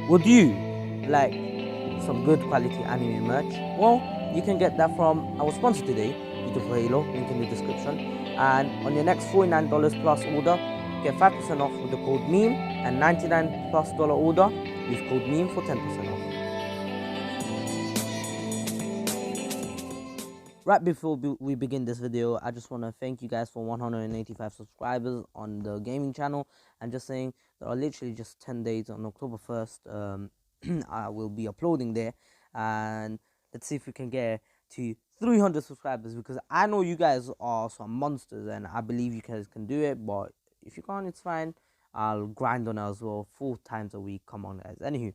Would you like some good quality anime merch? Well, you can get that from our sponsor today, Beautiful Halo, link in the description. And on your next $49 plus order, get 5% off with the code MEME, and $99 plus order with code MEME for 10% off. Right before we begin this video, I just want to thank you guys for 185 subscribers on the gaming channel, and just saying there are literally just 10 days on October 1st. I will be uploading there, and let's see if we can get to 300 subscribers, because I know you guys are some monsters and I believe you guys can do it. But if you can't, it's fine. I'll grind on it as well 4 times a week. Come on, guys. Anywho,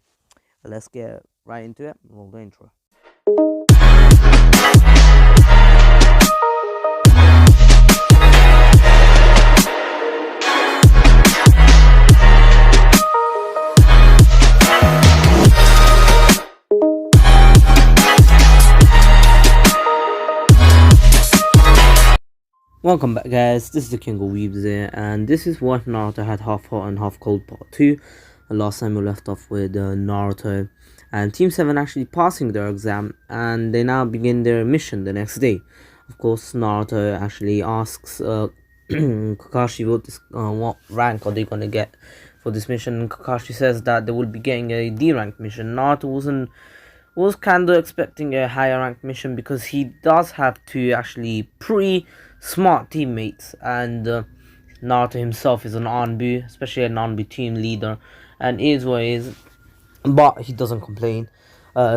let's get right into it. We'll go intro. Welcome back, guys. This is the King of Weebs here, and this is what Naruto had half hot and half cold part 2. And last time we left off with Naruto and Team 7 actually passing their exam, and they now begin their mission the next day. Of course, Naruto actually asks Kakashi what rank are they gonna get for this mission, and Kakashi says that they will be getting a D rank mission. Naruto was kind of expecting a higher rank mission, because he does have two actually pretty smart teammates, and Naruto himself is an Anbu, especially an Anbu team leader, and is what is, but he doesn't complain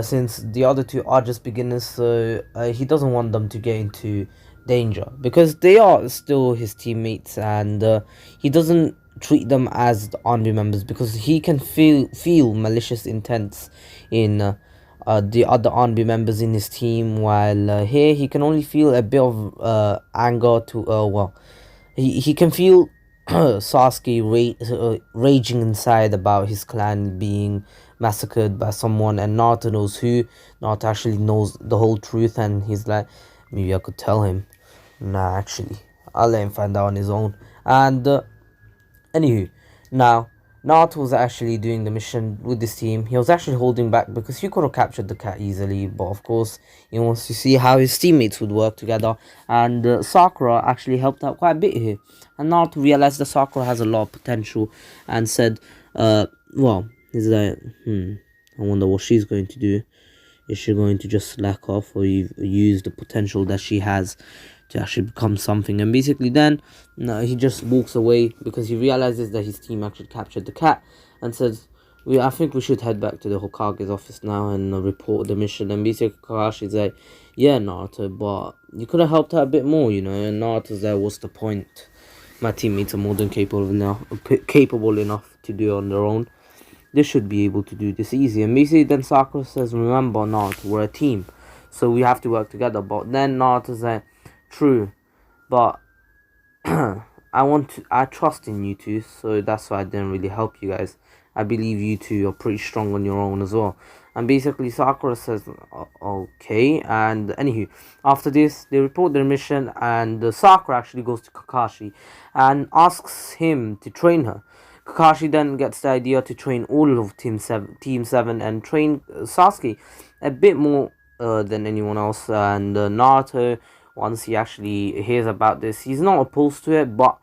since the other two are just beginners. So he doesn't want them to get into danger, because they are still his teammates, and he doesn't treat them as the Anbu members, because he can feel malicious intents in the other Anbu members in his team, while here he can only feel a bit of anger to well, he can feel Sasuke raging inside about his clan being massacred by someone, and Naruto knows who. Naruto actually knows the whole truth, and he's like, maybe I could tell him. Nah, actually, I'll let him find out on his own. And anywho, now Naruto was actually doing the mission with this team. He was actually holding back because he could have captured the cat easily, but of course he wants to see how his teammates would work together, and Sakura actually helped out quite a bit here. And Naruto realized that Sakura has a lot of potential, and said, well, he's like, I wonder what she's going to do. Is she going to just slack off, or use the potential that she has to actually become something? And basically then he just walks away, because he realizes that his team actually captured the cat, and says, I think we should head back to the Hokage's office now and report the mission. And basically Kakashi's like, yeah, Naruto, but you could have helped out a bit more, you know. And Naruto's like, what's the point? My teammates are more than capable enough to do it on their own. They should be able to do this easy. And basically then Sakura says, remember, Naruto, we're a team, so we have to work together. But then Naruto's like, true, but I trust in you two, so that's why I didn't really help you guys. I believe you two are pretty strong on your own as well. And basically Sakura says, okay. And anywho, after this they report their mission, and Sakura actually goes to Kakashi and asks him to train her. Kakashi then gets the idea to train all of Team 7 and train Sasuke a bit more than anyone else. And Naruto, once he actually hears about this, he's not opposed to it, but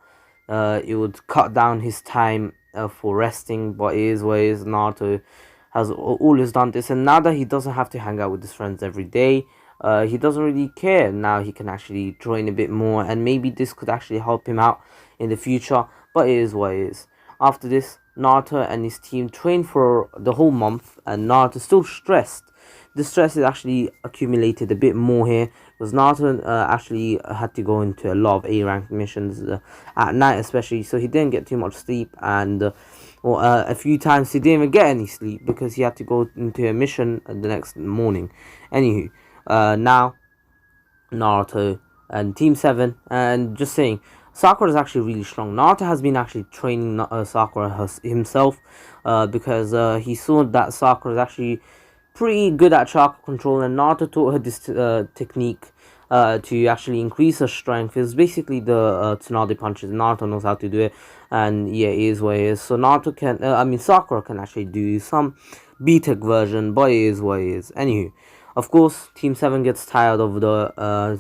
it would cut down his time for resting. But it is what it is. Naruto has always done this, and now that he doesn't have to hang out with his friends every day, he doesn't really care. Now he can actually train a bit more, and maybe this could actually help him out in the future. But it is what it is. After this, Naruto and his team train for the whole month, and Naruto's still stressed. The stress is actually accumulated a bit more here, because Naruto actually had to go into a lot of A-rank missions at night especially, so he didn't get too much sleep, and a few times he didn't even get any sleep, because he had to go into a mission the next morning. Anywho, now Naruto and Team 7, and just saying, Sakura is actually really strong. Naruto has been actually training Sakura himself, because he saw that Sakura is actually pretty good at chakra control, and Naruto taught her this technique to actually increase her strength is basically the Tsunade punches. Naruto knows how to do it, and yeah, it is what it is. So Naruto can, Sakura can actually do some B-Tech version, but it is what it is. Anywho, of course, Team 7 gets tired of the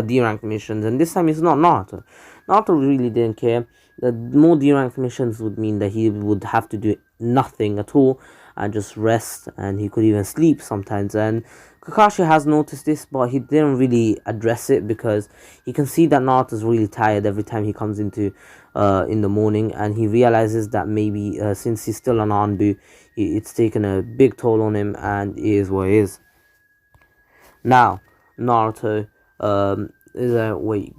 D-ranked missions, and this time it's not Naruto. Naruto really didn't care. The more D-ranked missions would mean that he would have to do nothing at all and just rest, and he could even sleep sometimes. And Kakashi has noticed this, but he didn't really address it because he can see that Naruto's really tired every time he comes into in the morning, and he realizes that maybe since he's still on Anbu, it's taken a big toll on him, and it is what it is. Now, Naruto wait,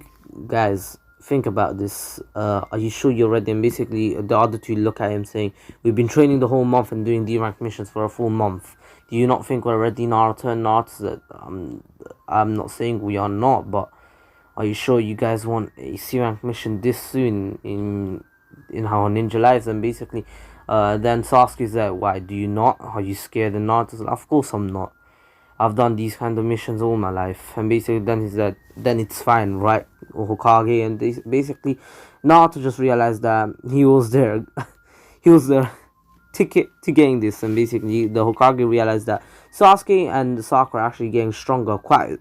guys, think about this. Are you sure you're ready? And basically, the other two look at him saying, we've been training the whole month and doing D-rank missions for a full month. Do you not think we're ready, Naruto? And Naruto said, I'm not saying we are not, but are you sure you guys want a C-rank mission this soon in our ninja lives? And basically, then Sasuke's like, why do you not? Are you scared? And Naruto's like, of course I'm not. I've done these kind of missions all my life. And basically then he said, then it's fine, right, Hokage? And basically Naruto just realized that he was there he was the ticket to getting this. And basically the Hokage realized that Sasuke and Sakura are actually getting stronger quite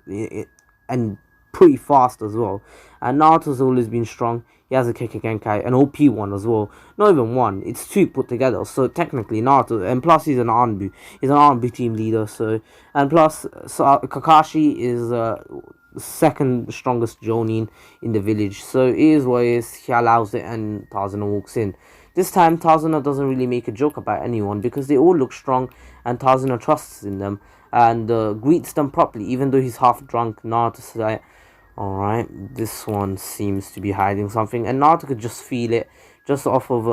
and pretty fast as well. And Naruto's always been strong. He has a Kekkei Genkai, an OP one as well. Not even one, it's two put together. So technically Naruto, and plus he's an Anbu. He's an Anbu team leader. So, and plus Kakashi is second strongest Jonin in the village. So it is what it is. He allows it, and Tazuna walks in. This time Tazuna doesn't really make a joke about anyone because they all look strong, and Tazuna trusts in them and greets them properly, even though he's half drunk. Naruto's like, alright, this one seems to be hiding something, and Naruto could just feel it, just off of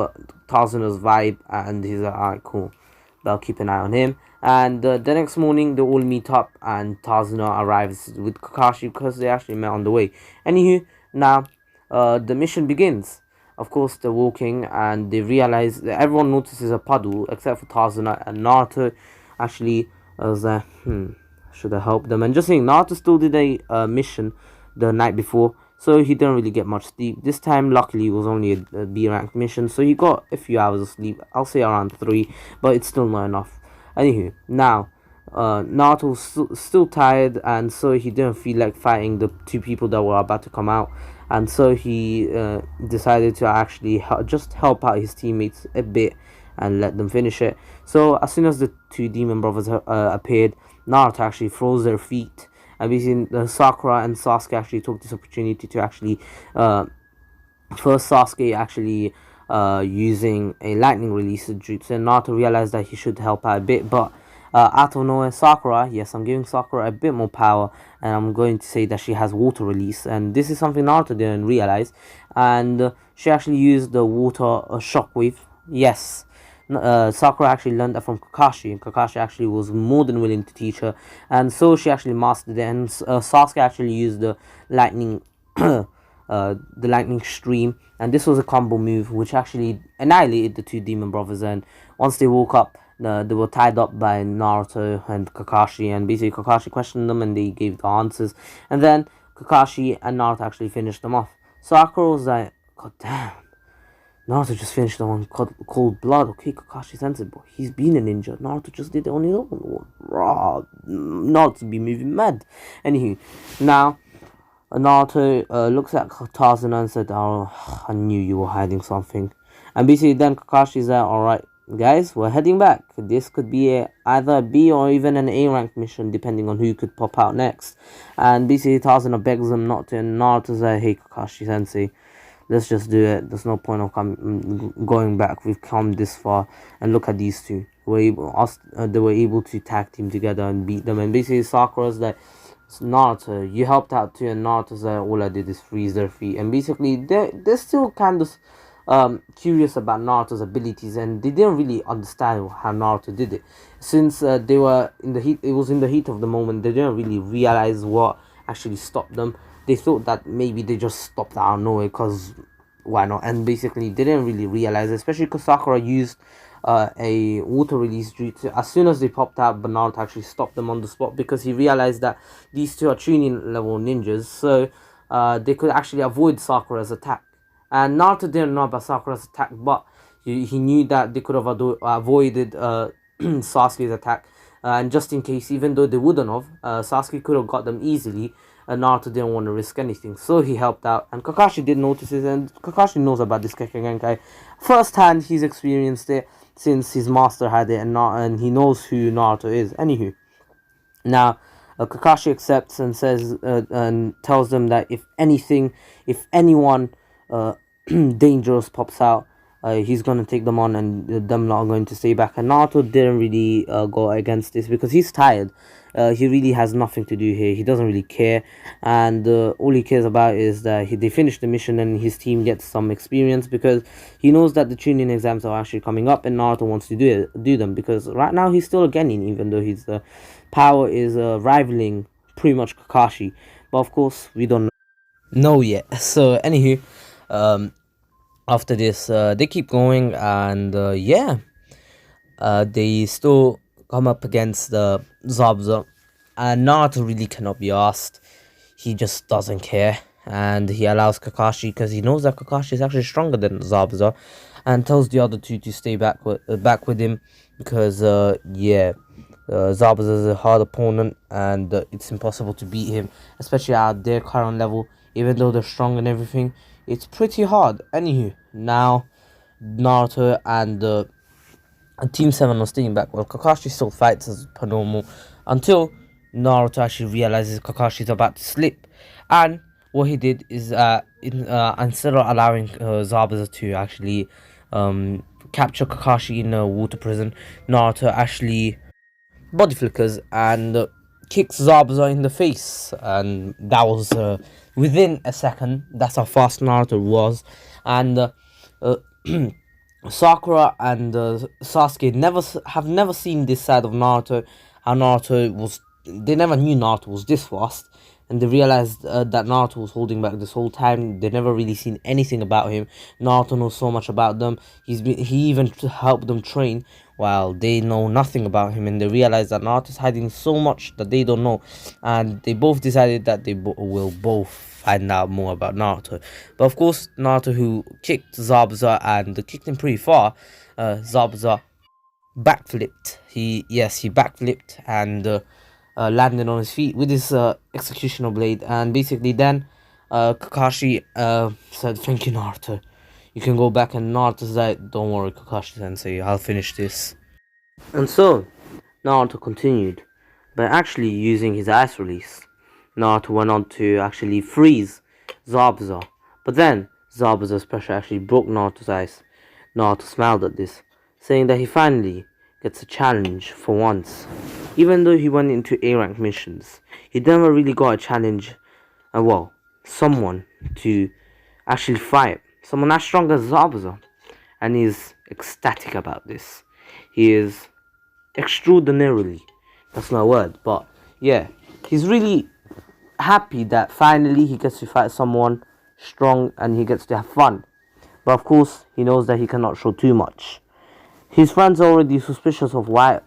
Tazuna's vibe, and he's like, alright, cool, I'll keep an eye on him. And the next morning, they all meet up, and Tazuna arrives with Kakashi because they actually met on the way. Anywho, now, the mission begins. Of course, they're walking, and they realize that everyone notices a puddle, except for Tazuna, and Naruto actually was like, should I help them? And just saying, Naruto still did a mission the night before, so he didn't really get much sleep. This time luckily it was only a B rank mission, so he got a few hours of sleep. I'll say around 3, but it's still not enough. Anywho, now Naruto was still tired, and so he didn't feel like fighting the two people that were about to come out, and so he decided to actually just help out his teammates a bit and let them finish it. So as soon as the two demon brothers appeared, Naruto actually froze their feet. And basically, Sakura and Sasuke actually took this opportunity to actually, first Sasuke actually using a lightning release jutsu, and Naruto realized that he should help out a bit, but out of nowhere, Sakura, yes, I'm giving Sakura a bit more power, and I'm going to say that she has water release, and this is something Naruto didn't realize, and she actually used the water shockwave, yes. Sakura actually learned that from Kakashi, and Kakashi actually was more than willing to teach her, and so she actually mastered it. And Sasuke actually used the lightning, the lightning stream, and this was a combo move which actually annihilated the two demon brothers. And once they woke up, they were tied up by Naruto and Kakashi, and basically Kakashi questioned them, and they gave the answers, and then Kakashi and Naruto actually finished them off. Sakura was like, God damn. Naruto just finished the one cold blood. Okay, Kakashi sensei, but he's been a ninja. Naruto just did it on his own. Raw. Naruto be moving mad. Anywho, now Naruto looks at Tazuna and said, "Oh, I knew you were hiding something." And basically, then Kakashi's like, "Alright, guys, we're heading back. This could be either a B or even an A rank mission, depending on who could pop out next." And basically, Tazuna begs him not to, and Naruto's like, "Hey, Kakashi sensei, let's just do it. There's no point of going back. We've come this far, and look at these two. They were able to tag team together and beat them." And basically, Sakura's like, "Naruto, you helped out too." And Naruto's like, "All I did is freeze their feet." And basically, they're still kind of curious about Naruto's abilities, and they didn't really understand how Naruto did it, since they were in the heat. It was in the heat of the moment. They didn't really realize what actually stopped them. They thought that maybe they just stopped out of nowhere, because why not? And basically they didn't really realize, especially because Sakura used a water release jutsu. As soon as they popped out, but Naruto actually stopped them on the spot because he realized that these two are Chunin level ninjas, so they could actually avoid Sakura's attack. And Naruto didn't know about Sakura's attack, but he knew that they could have avoided Sasuke's attack. And just in case, even though they wouldn't have, Sasuke could have got them easily. And Naruto didn't want to risk anything, so he helped out. And Kakashi did notice it, and Kakashi knows about this Kekkei firsthand. He's experienced it since his master had it, and he knows who Naruto is. Anywho, now Kakashi accepts and says and tells them that if anyone dangerous pops out, he's gonna take them on, and them not going to stay back. And Naruto didn't really go against this because he's tired. He really has nothing to do here. He doesn't really care, and all he cares about is that they finish the mission and his team gets some experience, because he knows that the Chunin exams are actually coming up, and Naruto wants to do them, because right now he's still a Genin, even though his power is rivaling pretty much Kakashi. But of course, we don't know yet. So anywho, after this, they keep going, and yeah, they still come up against the Zabuza, and Naruto really cannot be asked. He just doesn't care, and he allows Kakashi, because he knows that Kakashi is actually stronger than Zabuza, and tells the other two to stay back with him, because yeah, Zabuza is a hard opponent, and it's impossible to beat him, especially at their current level. Even though they're strong and everything, it's pretty hard. Anywho, now Naruto and Team 7 are staying back. Well, Kakashi still fights as per normal until Naruto actually realizes Kakashi's about to slip. And what he did is instead of allowing Zabuza to actually capture Kakashi in a water prison, Naruto actually body flickers and kicks Zabuza in the face, and that was within a second. That's how fast Naruto was. And Sakura and Sasuke have never seen this side of Naruto. How Naruto was, they never knew Naruto was this fast, and they realized that Naruto was holding back this whole time. They never really seen anything about him. Naruto knows so much about them. He even helped them train, while they know nothing about him, and they realize that Naruto's hiding so much that they don't know, and they both decided that they will both find out more about Naruto. But of course, Naruto, who kicked Zabuza and kicked him pretty far, Zabuza backflipped. He backflipped and landed on his feet with his executioner blade, and basically then Kakashi said, "Thank you, Naruto. You can go back." And Naruto's like, "Don't worry, Kakashi-sensei, I'll finish this." And so Naruto continued by actually using his ice release. Naruto went on to actually freeze Zabuza, but then Zabuza's pressure actually broke Naruto's ice. Naruto smiled at this, saying that he finally gets a challenge for once. Even though he went into A-rank missions, he never really got a challenge, someone to actually fight, someone as strong as Zabuza, and he's ecstatic about this. He is extraordinarily, that's not a word, but yeah, he's really happy that finally he gets to fight someone strong and he gets to have fun. But of course, he knows that he cannot show too much. His friends are already suspicious of what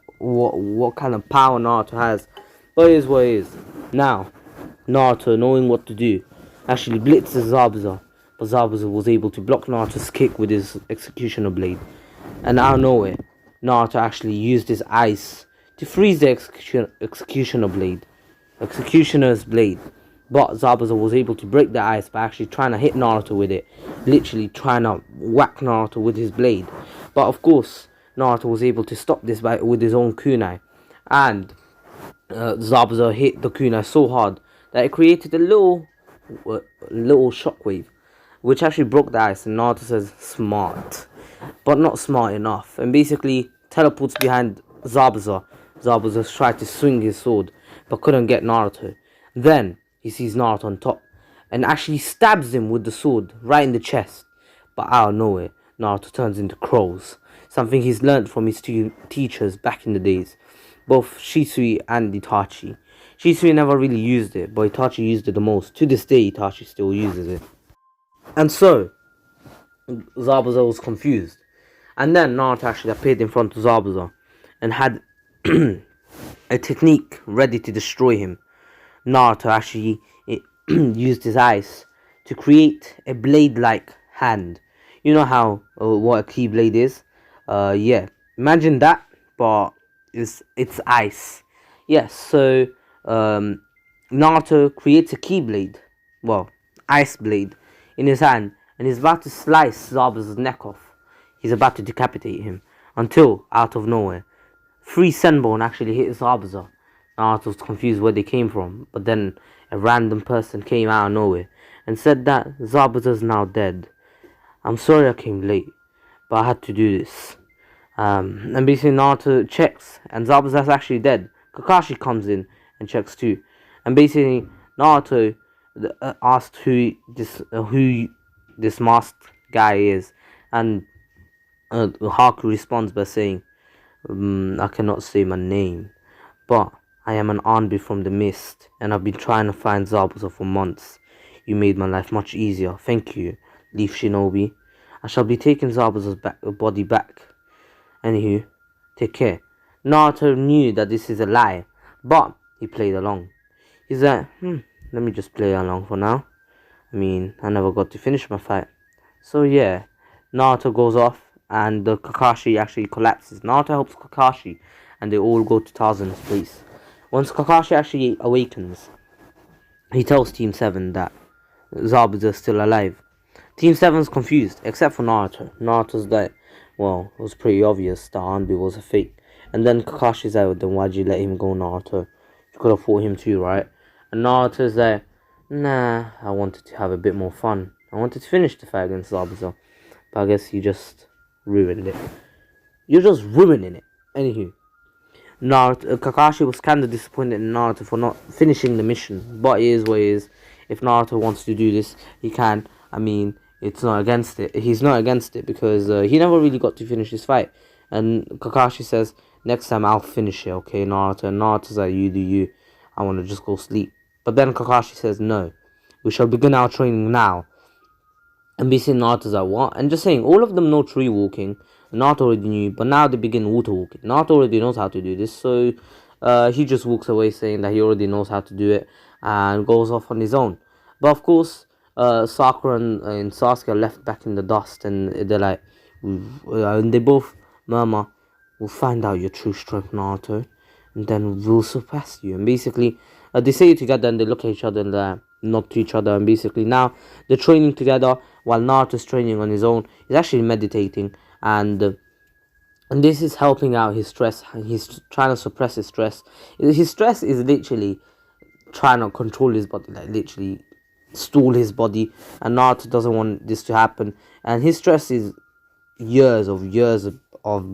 kind of power Naruto has, but it is what it is. Now, Naruto, knowing what to do, actually blitzes Zabuza, but Zabuza was able to block Naruto's kick with his executioner blade. And out of nowhere, Naruto actually used his ice to freeze the executioner's blade. But Zabuza was able to break the ice by actually trying to hit Naruto with it, literally trying to whack Naruto with his blade. But of course, Naruto was able to stop this with his own kunai, and Zabuza hit the kunai so hard that it created a little shockwave, which actually broke the ice. And Naruto says, "Smart, but not smart enough," and basically teleports behind Zabuza. Zabuza tried to swing his sword, but couldn't get Naruto. Then he sees Naruto on top, and actually stabs him with the sword right in the chest. But out of nowhere, Naruto turns into crows, something he's learned from his two teachers back in the days, both Shisui and Itachi. Shisui never really used it, but Itachi used it the most. To this day, Itachi still uses it. And so, Zabuza was confused, And then Naruto actually appeared in front of Zabuza and had a technique ready to destroy him. Naruto actually used his eyes to create a blade-like hand. You know how what a keyblade is? Yeah, imagine that, but it's ice. Yes, so Naruto creates a keyblade, well, ice blade, in his hand, and he's about to slice Zabuza's neck off. He's about to decapitate him, until, out of nowhere, three Senbone actually hit Zabuza. Naruto was confused where they came from, but then a random person came out of nowhere and said that Zabuza's now dead. I'm sorry I came late, but I had to do this. And basically Naruto checks, and Zabuza's actually dead. Kakashi comes in and checks too. And basically Naruto asked who this masked guy is, and Haku responds by saying, I cannot say my name, but I am an Anbu from the mist, and I've been trying to find Zabuza for months. You made my life much easier. Thank you, Leaf Shinobi. I shall be taking Zabuza's body back. Anywho, take care. Naruto knew that this is a lie, but he played along. He's like, let me just play along for now. I mean, I never got to finish my fight. So yeah, Naruto goes off, and the Kakashi actually collapses. Naruto helps Kakashi, and they all go to Tarzan's place. Once Kakashi actually awakens, he tells Team 7 that Zabuza is still alive. Team 7's confused, except for Naruto. Naruto's like, well, it was pretty obvious that Anbu was a fake. And then Kakashi's like, then why'd you let him go, Naruto? You could have fought him too, right? And Naruto's like, nah, I wanted to have a bit more fun. I wanted to finish the fight against Zabuza. But I guess you just ruined it. You're just ruining it. Anywho, Kakashi was kind of disappointed in Naruto for not finishing the mission. But it is what it is. If Naruto wants to do this, he can. I mean, it's not against it. He's not against it because he never really got to finish his fight. And Kakashi says, next time I'll finish it, okay, Naruto? And Naruto's like, you do you. I want to just go sleep. But then Kakashi says, no. We shall begin our training now. And basically Naruto's like, what? And just saying, all of them know tree walking. Naruto already knew, but now they begin water walking. Naruto already knows how to do this, so he just walks away saying that he already knows how to do it and goes off on his own. But of course, Sakura and Sasuke are left back in the dust, and they're like, and they both murmur, we'll find out your true strength, Naruto, and then we'll surpass you. And basically, they say it together and they look at each other and nod to each other, and basically now they're training together while Naruto's training on his own. He's actually meditating, and this is helping out his stress. He's trying to suppress his stress. His stress is literally trying to control his body, like literally stall his body, and Naruto doesn't want this to happen, and his stress is years of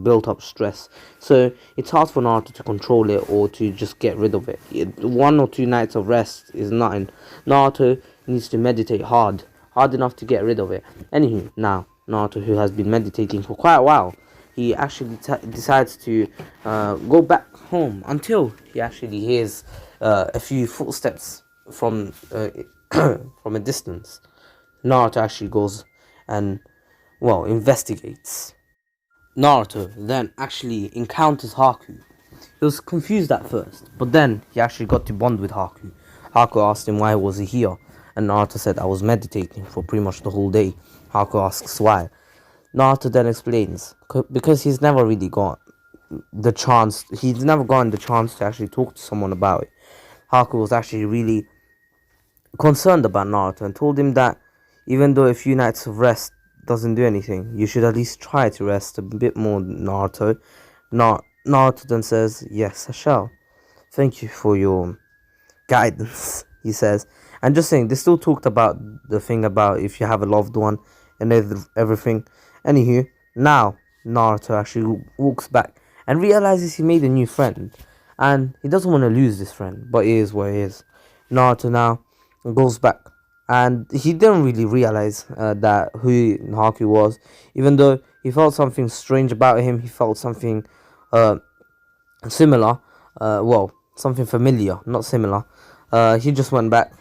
built up stress, so it's hard for Naruto to control it or to just get rid of it. 1 or 2 nights of rest is nothing. Naruto needs to meditate hard enough to get rid of it. Anywho, now Naruto, who has been meditating for quite a while, he actually decides to go back home until he actually hears a few footsteps from from a distance. Naruto actually goes and, well, investigates. Naruto then actually encounters Haku. He was confused at first, but then he actually got to bond with Haku. Haku asked him why was he here, and Naruto said, I was meditating for pretty much the whole day. Haku asks why. Naruto then explains, because he's never really got the chance, he's never gotten the chance to actually talk to someone about it. Haku was actually really concerned about Naruto and told him that even though a few nights of rest doesn't do anything, you should at least try to rest a bit more, Naruto. Naruto then says, yes, I shall. Thank you for your guidance, he says. And just saying, they still talked about the thing about if you have a loved one and everything. Anywho, now Naruto actually walks back and realizes he made a new friend. And he doesn't want to lose this friend, but it is what it is. Naruto now goes back, and he didn't really realize that who Haku was, even though he felt something strange about him. He felt something similar, well, something familiar, not similar. He just went back.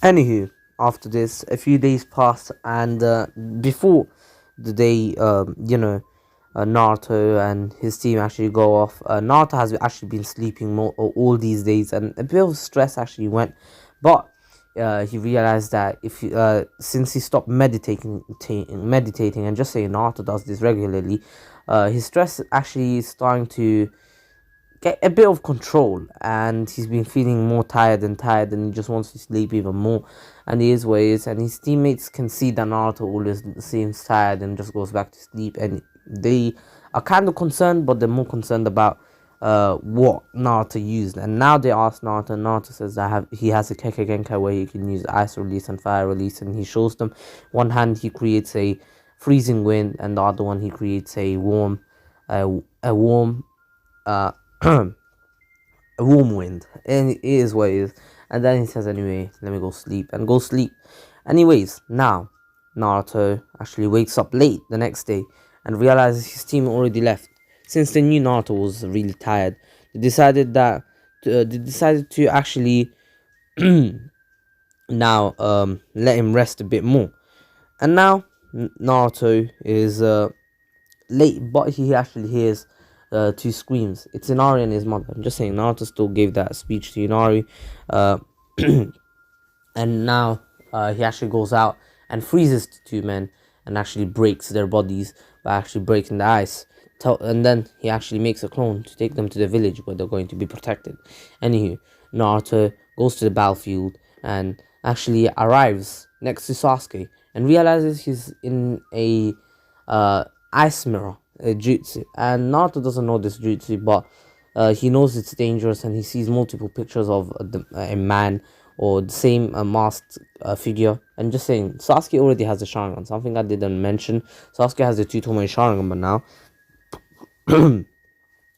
Anywho, after this, a few days passed, and before the day Naruto and his team actually go off. Naruto has actually been sleeping all these days, and a bit of stress actually went, but he realized that if since he stopped meditating and just saying Naruto does this regularly, his stress actually is starting to get a bit of control, and he's been feeling more tired and he just wants to sleep even more, and he is what he is, and his teammates can see that Naruto always seems tired and just goes back to sleep, and they are kind of concerned, but they're more concerned about what Naruto used. And now they ask Naruto, and Naruto says that he has a Keke Genkai where he can use ice release and fire release, and he shows them. One hand he creates a freezing wind, and the other one he creates a warm uh a warm wind, and it is what it is. And then he says, anyway, let me go sleep, and go sleep. Anyways, now Naruto actually wakes up late the next day and realizes his team already left. Since they knew Naruto was really tired, they decided to actually now let him rest a bit more. And now Naruto is late, but he actually hears two screams. It's Inari and his mother. I'm just saying, Naruto still gave that speech to Inari, and now he actually goes out and freezes the two men and actually breaks their bodies by actually breaking the ice. And then he actually makes a clone to take them to the village where they're going to be protected. Anywho, Naruto goes to the battlefield and actually arrives next to Sasuke and realizes he's in a ice mirror, a jutsu, and Naruto doesn't know this jutsu, but he knows it's dangerous, and he sees multiple pictures of a man or the same masked figure. And just saying, Sasuke already has a Sharingan, something I didn't mention. Sasuke has the Tutomo Sharingan, but now and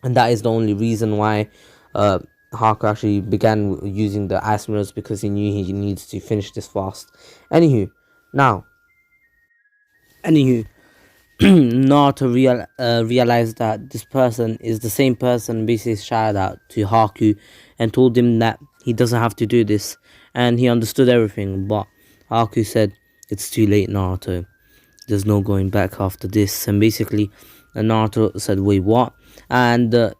that is the only reason why Haku actually began using the ice mirrors, because he knew he needs to finish this fast. Anywho, Naruto realized that this person is the same person basically shouted out to Haku and told him that he doesn't have to do this, and he understood everything. But Haku said, "It's too late, Naruto. There's no going back after this." And basically Naruto said, "Wait, what?" And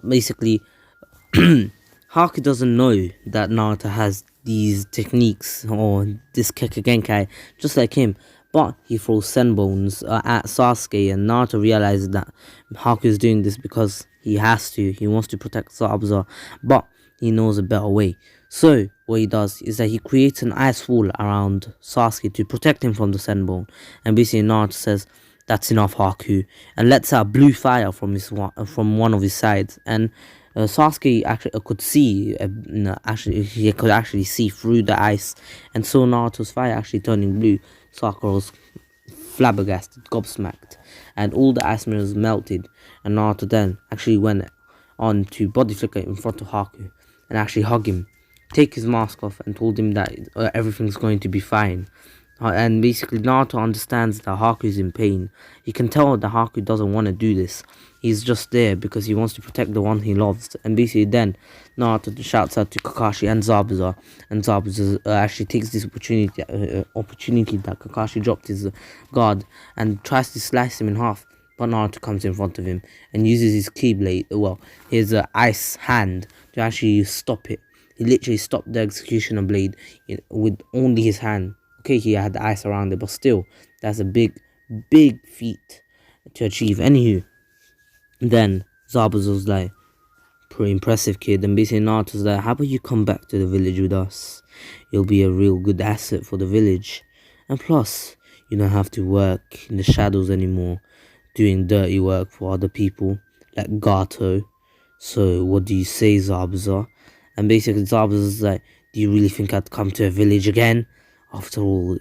basically Haku doesn't know that Naruto has these techniques or this Kekkei just like him, but he throws Senbones at Sasuke, and Naruto realizes that Haku is doing this because he has to. He wants to protect Zabuza, but he knows a better way. So what he does is that he creates an ice wall around Sasuke to protect him from the Senbone, and basically Naruto says, "That's enough, Haku," and lets out blue fire from one of his sides. And Sasuke actually could see, he could actually see through the ice, and so Naruto's fire actually turning blue. Sakura was flabbergasted, gobsmacked, and all the ice mirrors melted. And Naruto then actually went on to body flicker in front of Haku and actually hug him, take his mask off, and told him that everything's going to be fine. And basically Naruto understands that Haku is in pain. He can tell that Haku doesn't want to do this. He's just there because he wants to protect the one he loves. And basically then Naruto shouts out to Kakashi and Zabuza, and Zabuza actually takes this opportunity that Kakashi dropped his guard and tries to slice him in half. But Naruto comes in front of him and uses his keyblade, his ice hand, to actually stop it. He literally stopped the executioner blade with only his hand. Okay, he had the ice around it, but still, that's a big feat to achieve. Anywho, then Zabuza was like, "Pretty impressive, kid." And basically Naruto's like, "How about you come back to the village with us? You'll be a real good asset for the village. And plus, you don't have to work in the shadows anymore, doing dirty work for other people, like Gato. So, what do you say, Zabuza?" And basically Zabuza's like, "Do you really think I'd come to a village again? After all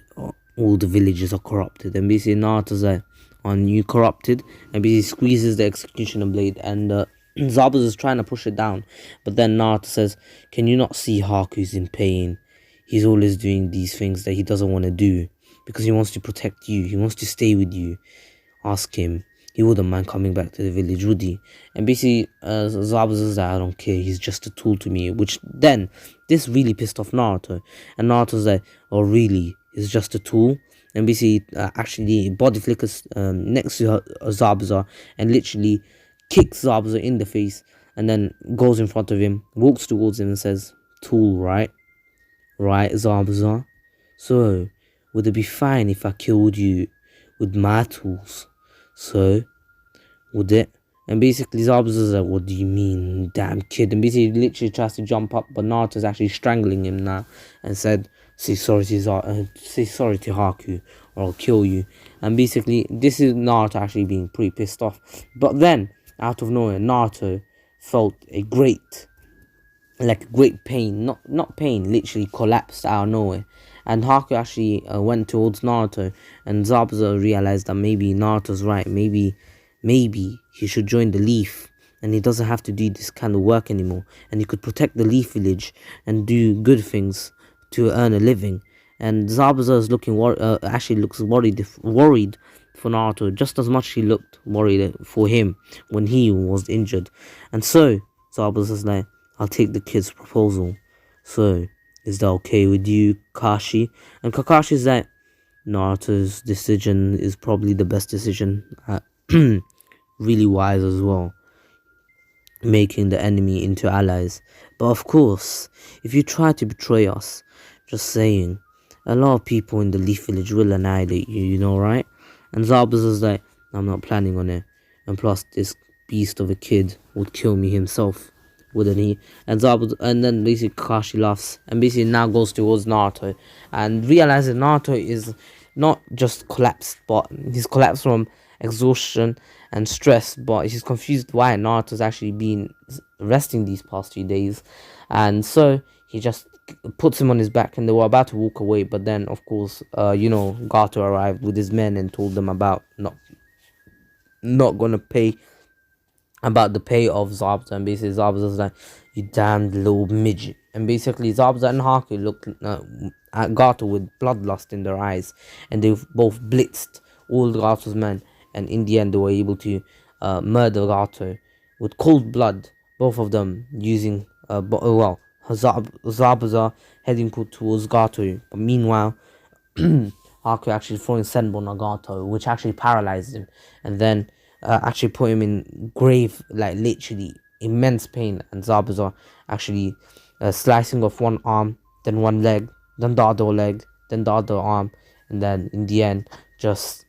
the villages are corrupted." And basically Naruto's like, "On you corrupted?" And basically squeezes the executioner blade, and Zabuza's trying to push it down. But then Naruto says, "Can you not see Haku's in pain? He's always doing these things that he doesn't want to do because he wants to protect you. He wants to stay with you. Ask him. He wouldn't mind coming back to the village, would he?" And basically Zabuza's like, "I don't care, he's just a tool to me." Which then, this really pissed off Naruto. And Naruto's like, "Oh really? He's just a tool?" and basically actually body flickers next to Zabuza and literally kicks Zabuza in the face, and then goes in front of him, walks towards him and says, "Tool, right? Right, Zabuza? So, would it be fine if I killed you with my tools? So, would it?" And basically Zabuza's like, "What do you mean, damn kid?" And basically he literally tries to jump up, but Naruto's actually strangling him now and said, say sorry to Haku, or I'll kill you." And basically this is Naruto actually being pretty pissed off. But then, out of nowhere, Naruto felt a great pain, not pain, literally collapsed out of nowhere. And Haku actually went towards Naruto, and Zabuza realized that maybe Naruto's right, maybe he should join the Leaf, and he doesn't have to do this kind of work anymore, and he could protect the Leaf Village and do good things to earn a living. And Zabuza is actually looks worried for Naruto, just as much he looked worried for him when he was injured. And so Zabuza's like, "I'll take the kid's proposal. So, is that okay with you, Kakashi?" And Kakashi's like, "Naruto's decision is probably the best decision." Really wise as well, making the enemy into allies. "But of course, if you try to betray us, just saying, a lot of people in the Leaf Village will annihilate you, you know, right?" And Zabuza's like, "I'm not planning on it. And plus, this beast of a kid would kill me himself, wouldn't he?" And then basically Kakashi laughs and basically now goes towards Naruto and realizes Naruto is not just collapsed, but he's collapsed from exhaustion and stress, but he's confused why Naruto's actually been resting these past few days. And so he just puts him on his back, and they were about to walk away, but then of course Gato arrived with his men and told them about not gonna pay about the pay of Zabuza. And basically Zabuza's like, "You damned little midget." And basically Zabuza and Haku looked at Gato with bloodlust in their eyes, and they both blitzed all Gato's men, and in the end they were able to murder Gato with cold blood, both of them using Zabuza heading towards Gato, but meanwhile Haku actually throwing Senbon on Gato, which actually paralyzed him, and then actually put him in grave, like literally immense pain. And Zabuza actually slicing off one arm, then one leg, then the other leg, then the other arm, and then in the end just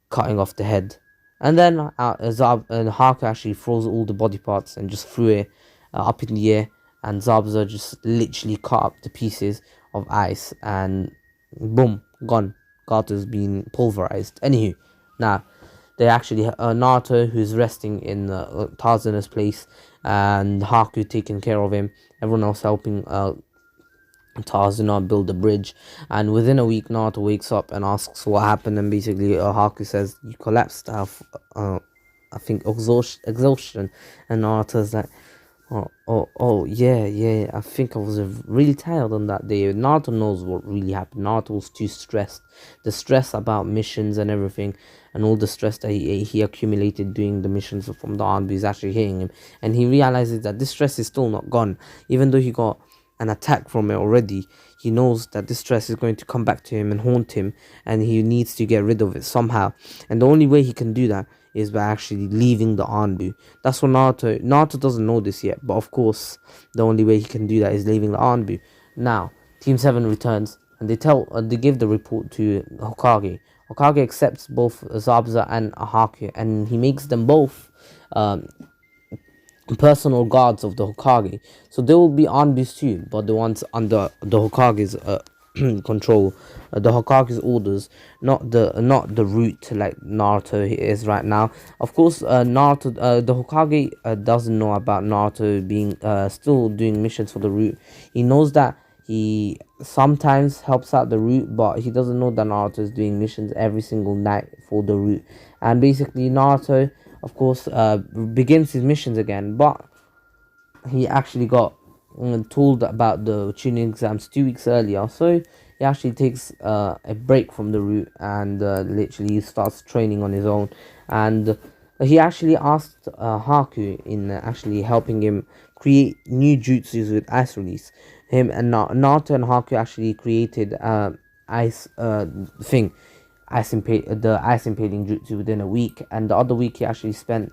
cutting off the head. And then Haku actually throws all the body parts and just threw it up in the air, and Zabuza just literally cut up the pieces of ice, and boom, gone. Gato's been pulverized. Anywho, now they actually Naruto, who's resting in Tazuna's place, and Haku taking care of him. Everyone else helping Tazuna build a bridge. And within a week, Naruto wakes up and asks what happened, and basically Haku says, "You collapsed out of I think exhaustion." And Naruto's like, yeah, I think I was really tired on that day. Naruto knows what really happened. Naruto was too stressed. The stress about missions and everything, and all the stress that he accumulated doing the missions from the army is actually hitting him. And he realizes that this stress is still not gone. Even though he got an attack from it already, he knows that this stress is going to come back to him and haunt him, and he needs to get rid of it somehow. And the only way he can do that is by actually leaving the Anbu. That's what Naruto doesn't know this yet, but of course the only way he can do that is leaving the Anbu. Now Team 7 returns, and they give the report to Hokage. Hokage accepts both Zabuza and Haku, and he makes them both personal guards of the Hokage. So there will be Anbus too, but the ones under the Hokage's control, the Hokage's orders, not the route like Naruto is right now. Of course, Naruto, the Hokage doesn't know about Naruto being still doing missions for the route. He knows that he sometimes helps out the route, but he doesn't know that Naruto is doing missions every single night for the route. And basically Naruto, of course, begins his missions again, but he actually got told about the Chunin exams 2 weeks earlier, so he actually takes a break from the route and literally starts training on his own. And he actually asked Haku in actually helping him create new jutsus with ice release. Him and Naruto and Haku actually created ice thing. the ice impaling jutsu within a week, and the other week he actually spent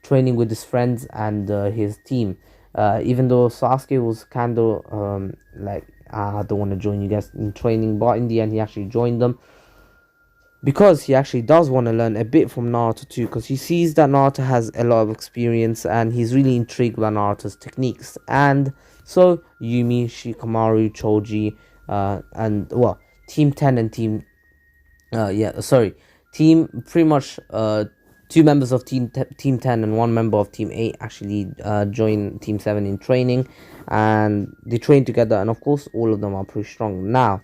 training with his friends and his team. Even though Sasuke was kind of like, I don't want to join you guys in training, but in the end he actually joined them because he actually does want to learn a bit from Naruto too, because he sees that Naruto has a lot of experience and he's really intrigued by Naruto's techniques. And so Yumi, Shikamaru, Choji, and well, Team 10 and Team pretty much two members of Team 10 and one member of Team 8 actually join Team 7 in training, and they train together, and of course all of them are pretty strong. Now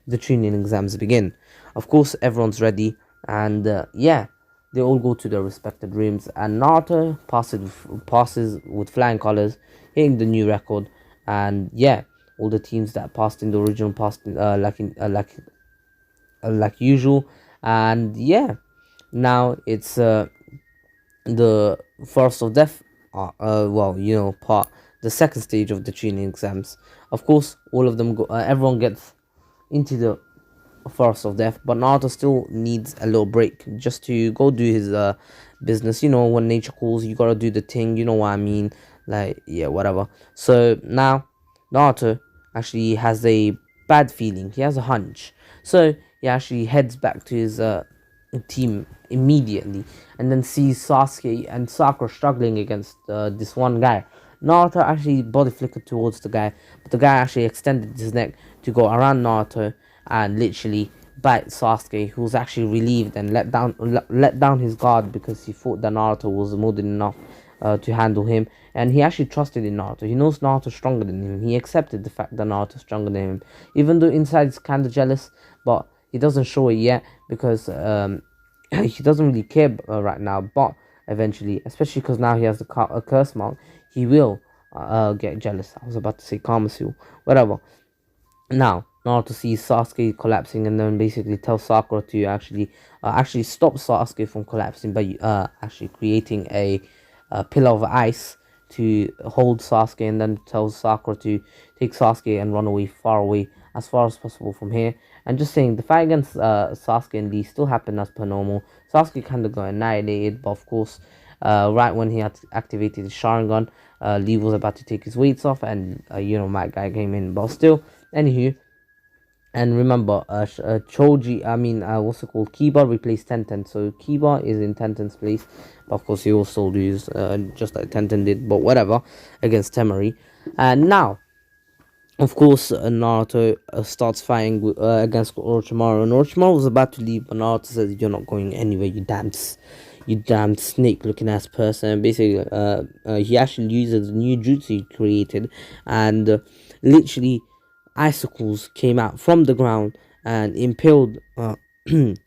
the Chunin exams begin. Of course everyone's ready, and yeah, they all go to their respective rooms, and Naruto passes with flying colors, hitting the new record. And yeah, all the teams that passed in the original passed in, like usual. And yeah, now it's the forest of death, well, you know, part the second stage of the training exams. Of course all of them go, everyone gets into the forest of death, but Naruto still needs a little break just to go do his business. You know, when nature calls, you gotta do the thing, you know what I mean, like, yeah, whatever. So now Naruto actually has a bad feeling, he has a hunch, so he actually heads back to his team immediately, and then sees Sasuke and Sakura struggling against this one guy. Naruto actually body flickered towards the guy, but the guy actually extended his neck to go around Naruto and literally bite Sasuke, who was actually relieved and let down his guard because he thought that Naruto was more than enough to handle him, and he actually trusted in Naruto. He knows Naruto's stronger than him. He accepted the fact that Naruto's stronger than him, even though inside he's kind of jealous, but he doesn't show it yet because he doesn't really care right now. But eventually, especially because now he has the curse mark, he will get jealous. I was about to say Kamasu, whatever. Now Naruto sees Sasuke collapsing, and then basically tells Sakura to actually stop Sasuke from collapsing by actually creating a pillar of ice to hold Sasuke, and then tells Sakura to take Sasuke and run away, far away, as far as possible from here. And just saying, the fight against Sasuke and Lee still happened as per normal. Sasuke kind of got annihilated, but of course, right when he had activated his Sharingan, Lee was about to take his weights off, and you know, my guy came in. But still, anywho, and remember, Choji, what's it called? Kiba replaced Tenten, so Kiba is in Tenten's place. But of course, he also lose, just like Tenten did, but whatever, against Temari. And now, of course, Naruto starts fighting against Orochimaru, and Orochimaru was about to leave, but Naruto says, "You're not going anywhere, you damn snake-looking ass person." And basically, he actually uses the new jutsu he created, and literally, icicles came out from the ground and impaled Orochimaru.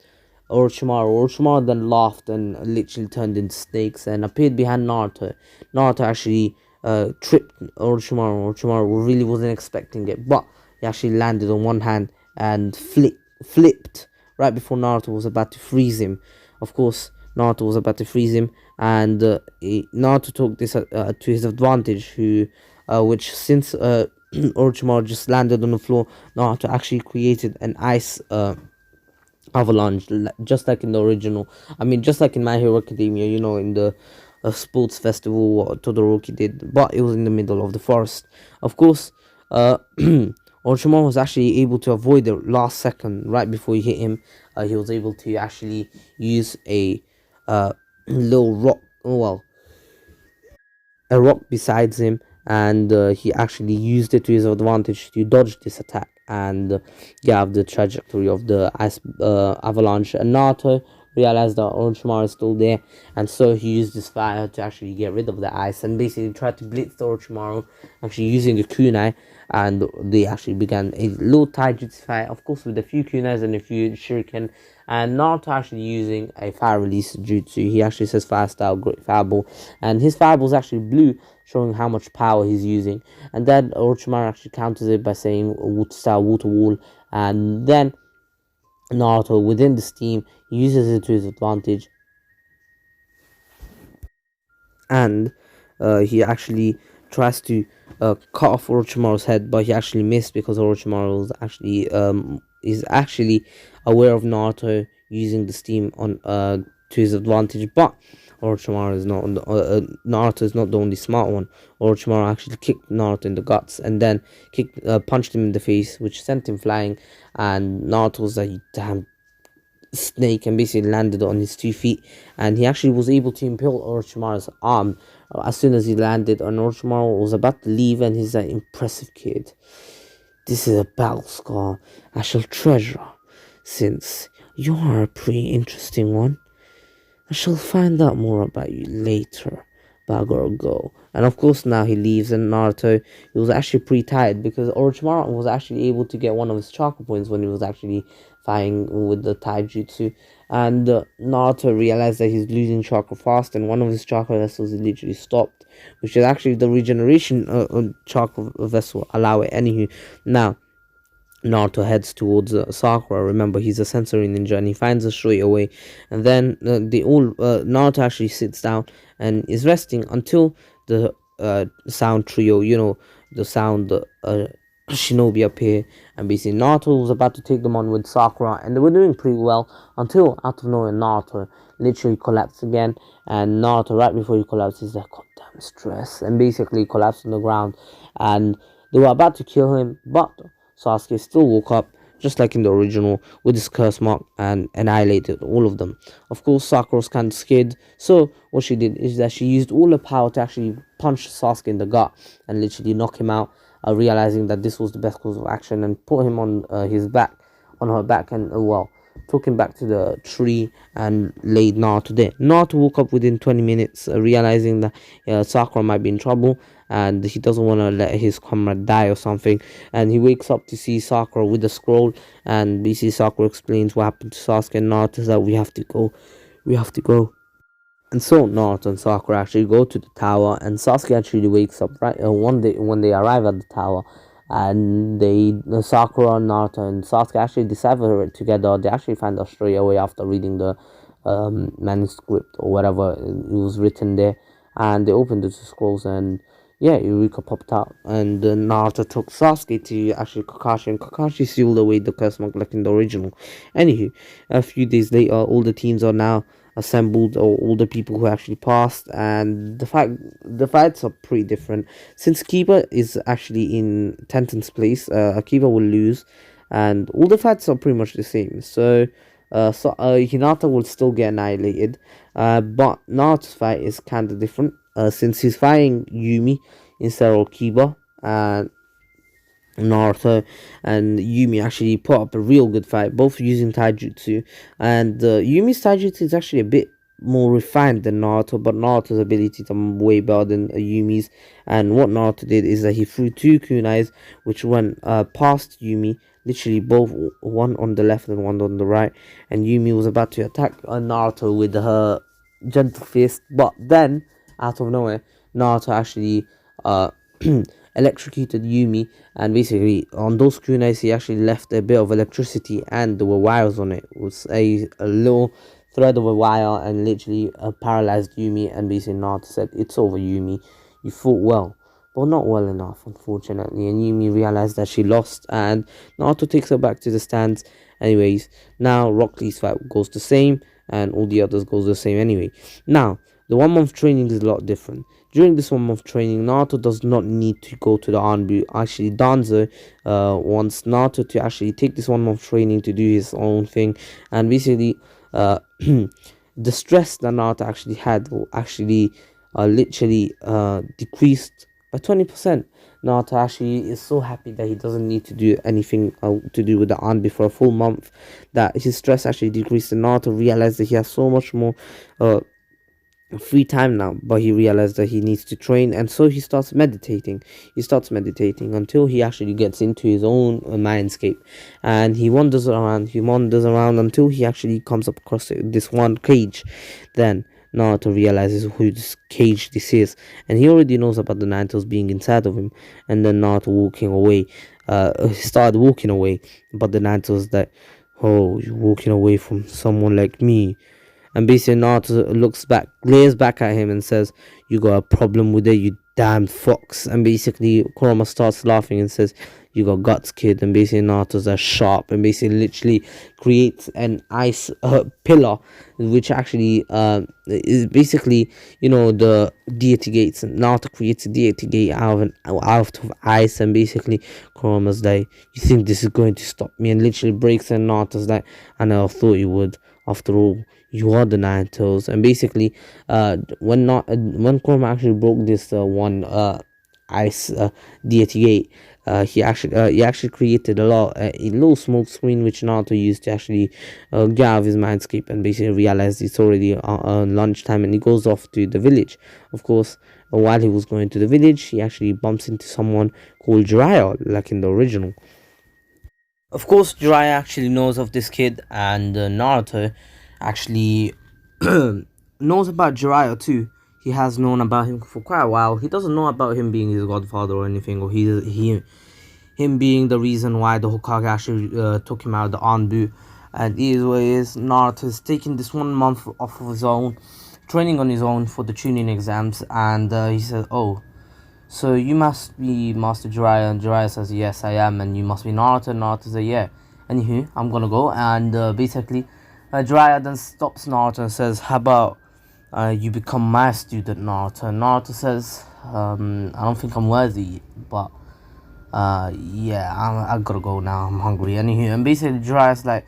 Orochimaru then laughed and literally turned into snakes and appeared behind Naruto. Naruto actually tripped Orochimaru. Orochimaru really wasn't expecting it, but he actually landed on one hand and flipped right before Naruto was about to freeze him. Of course, Naruto was about to freeze him, and Naruto took this to his advantage, which since Orochimaru just landed on the floor, Naruto actually created an ice avalanche, just like in the original. I mean, just like in My Hero Academia, you know, in the sports festival what Todoroki did, but it was in the middle of the forest. Of course, Orochimaru was actually able to avoid the last second right before he hit him. He was able to actually use a little rock, well, a rock besides him, and he actually used it to his advantage to dodge this attack and get the trajectory of the ice avalanche. And Naruto realized that Orochimaru is still there, and so he used this fire to actually get rid of the ice and basically tried to blitz the Orochimaru, actually using a kunai. And they actually began a little taijutsu fight, of course, with a few kunais and a few shuriken, and Naruto actually using a fire release jutsu. He actually says fire style, great fireball, and his fireball is actually blue, showing how much power he's using. And then Orochimaru actually counters it by saying water style, water wall, and then Naruto, within this team, uses it to his advantage, and he actually tries to cut off Orochimaru's head, but he actually missed because Orochimaru is actually aware of Naruto using the steam on to his advantage. But Orochimaru is not Naruto is not the only smart one. Orochimaru actually kicked Naruto in the guts and then punched him in the face, which sent him flying. And Naruto was like, damn snake, and basically landed on his 2 feet, and he actually was able to impale Orochimaru's arm as soon as he landed. And Orochimaru was about to leave, and he's like, impressive kid, this is a battle scar I shall treasure, since you are a pretty interesting one. I shall find out more about you later, but I gotta go. And of course now he leaves, and Naruto, he was actually pretty tired because Orochimaru was actually able to get one of his chakra points when he was actually fighting with the taijutsu. And Naruto realized that he's losing chakra fast, and one of his chakra vessels literally stopped, which is actually the regeneration chakra vessel. Allow it. Anywho, now Naruto heads towards Sakura. Remember, he's a sensory ninja, and he finds her straight away. And then Naruto actually sits down and is resting until the sound trio, the sound shinobi appear. And basically Naruto was about to take them on with Sakura, and they were doing pretty well until out of nowhere Naruto literally collapsed again. And Naruto, right before he collapsed, he's like, god damn stress, and basically collapsed on the ground. And they were about to kill him, but Sasuke still woke up, just like in the original, with his curse mark and annihilated all of them. Of course, Sakura was kind of scared, so what she did is that she used all her power to actually punch Sasuke in the gut and literally knock him out, realizing that this was the best course of action, and put him on her back, and took him back to the tree and laid Naruto there. Naruto woke up within 20 minutes, realizing that Sakura might be in trouble, and he doesn't want to let his comrade die or something. And he wakes up to see Sakura with the scroll, and basically Sakura explains what happened to Sasuke, and Naruto's like, we have to go. And so Naruto and Sakura actually go to the tower, and Sasuke actually wakes up right one day when they arrive at the tower. And Sakura, Naruto, and Sasuke actually decipher it together. They actually find out straight away after reading the manuscript or whatever it was written there. And they opened the scrolls, and yeah, Eureka popped out. And Naruto took Sasuke to actually Kakashi, and Kakashi sealed away the curse mark like in the original. Anywho, a few days later, all the teams are now assembled, or all the people who actually passed, and the fights are pretty different. Since Kiba is actually in Tenten's place, Kiba will lose, and all the fights are pretty much the same. So Hinata will still get annihilated, but Naruto's fight is kind of different, since he's fighting Yumi instead of Kiba. And Naruto and Yumi actually put up a real good fight, both using taijutsu. And Yumi's taijutsu is actually a bit more refined than Naruto, but Naruto's abilities are way better than Yumi's. And what Naruto did is that he threw two kunais, which went past Yumi, literally both, one on the left and one on the right. And Yumi was about to attack Naruto with her gentle fist, but then out of nowhere, Naruto actually electrocuted Yumi, and basically on those kunais he actually left a bit of electricity, and there were wires on it. It was a little thread of a wire, and literally paralyzed Yumi. And basically Naruto said, it's over, Yumi, you fought well, but not well enough, unfortunately. And Yumi realized that she lost, and Naruto takes her back to the stands. Anyways, now Rock Lee's fight goes the same, and all the others goes the same anyway. Now the 1 month training is a lot different. During this 1 month training, Naruto does not need to go to the Anbu. Actually, Danzo wants Naruto to actually take this 1 month training to do his own thing. And basically, the stress that Naruto actually had will actually literally decreased by 20%. Naruto actually is so happy that he doesn't need to do anything to do with the Anbu for a full month, that his stress actually decreased. And Naruto realized that he has so much more free time now, but he realized that he needs to train, and so he starts meditating until he actually gets into his own mindscape, and he wanders around until he actually comes up across this one cage. Then Naruto realizes who this is, and he already knows about the Nine Tails being inside of him. And then Naruto he started walking away, but the Nine Tails that, oh, you're walking away from someone like me. And basically Naruto glares back at him and says, you got a problem with it, you damn fox. And basically Kurama starts laughing and says, you got guts, kid. And basically Naruto's are sharp and basically literally creates an ice pillar, which actually is basically, you know, the deity gates. And Naruto creates a deity gate out of ice. And basically Kurama's like, you think this is going to stop me? And literally breaks. And Naruto's like, I never thought you would. After all, you are the Nine Tails. And basically when Kurama actually broke this one ice deity gate, he actually created a little smoke screen which Naruto used to actually get out of his mindscape, and basically realize it's already lunchtime, and he goes off to the village. Of course, while he was going to the village, he actually bumps into someone called Jiraiya, like in the original. Of course, Jiraiya actually knows of this kid, and Naruto actually knows about Jiraiya too. He has known about him for quite a while. He doesn't know about him being his godfather or anything, or him being the reason why the Hokage actually took him out of the Anbu. And either way is, Naruto is taking this 1 month off of his own, training on his own for the Chunin exams, and he says, oh, so you must be Master Jiraiya. And Jiraiya says, yes, I am. And you must be Naruto. And Naruto says, yeah. Anywho, I'm gonna go. And basically, Jiraiya then stops Naruto and says, how about you become my student, Naruto? And Naruto says, I don't think I'm worthy, but yeah, I gotta go now. I'm hungry. Anywho, and basically Jiraiya's like,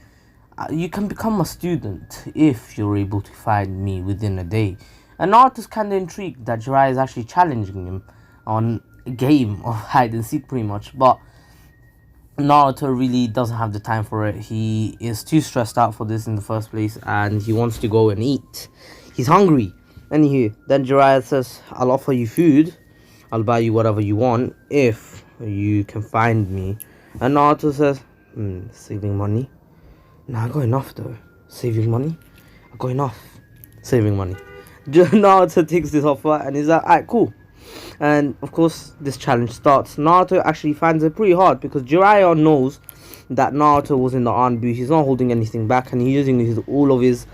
you can become a student if you're able to find me within a day. And Naruto's kind of intrigued that Jiraiya is actually challenging him on a game of hide and seek, pretty much. But Naruto really doesn't have the time for it. He is too stressed out for this in the first place, and he wants to go and eat. He's hungry. Anywho, then Jiraiya says, I'll offer you food. I'll buy you whatever you want if you can find me. And Naruto says, saving money? Nah, I got enough though. Saving money? I got enough. Saving money. Naruto takes this offer and he's like, alright, cool. And of course, this challenge starts. Naruto actually finds it pretty hard because Jiraiya knows that Naruto was in the Anbu. He's not holding anything back, and he's using all of his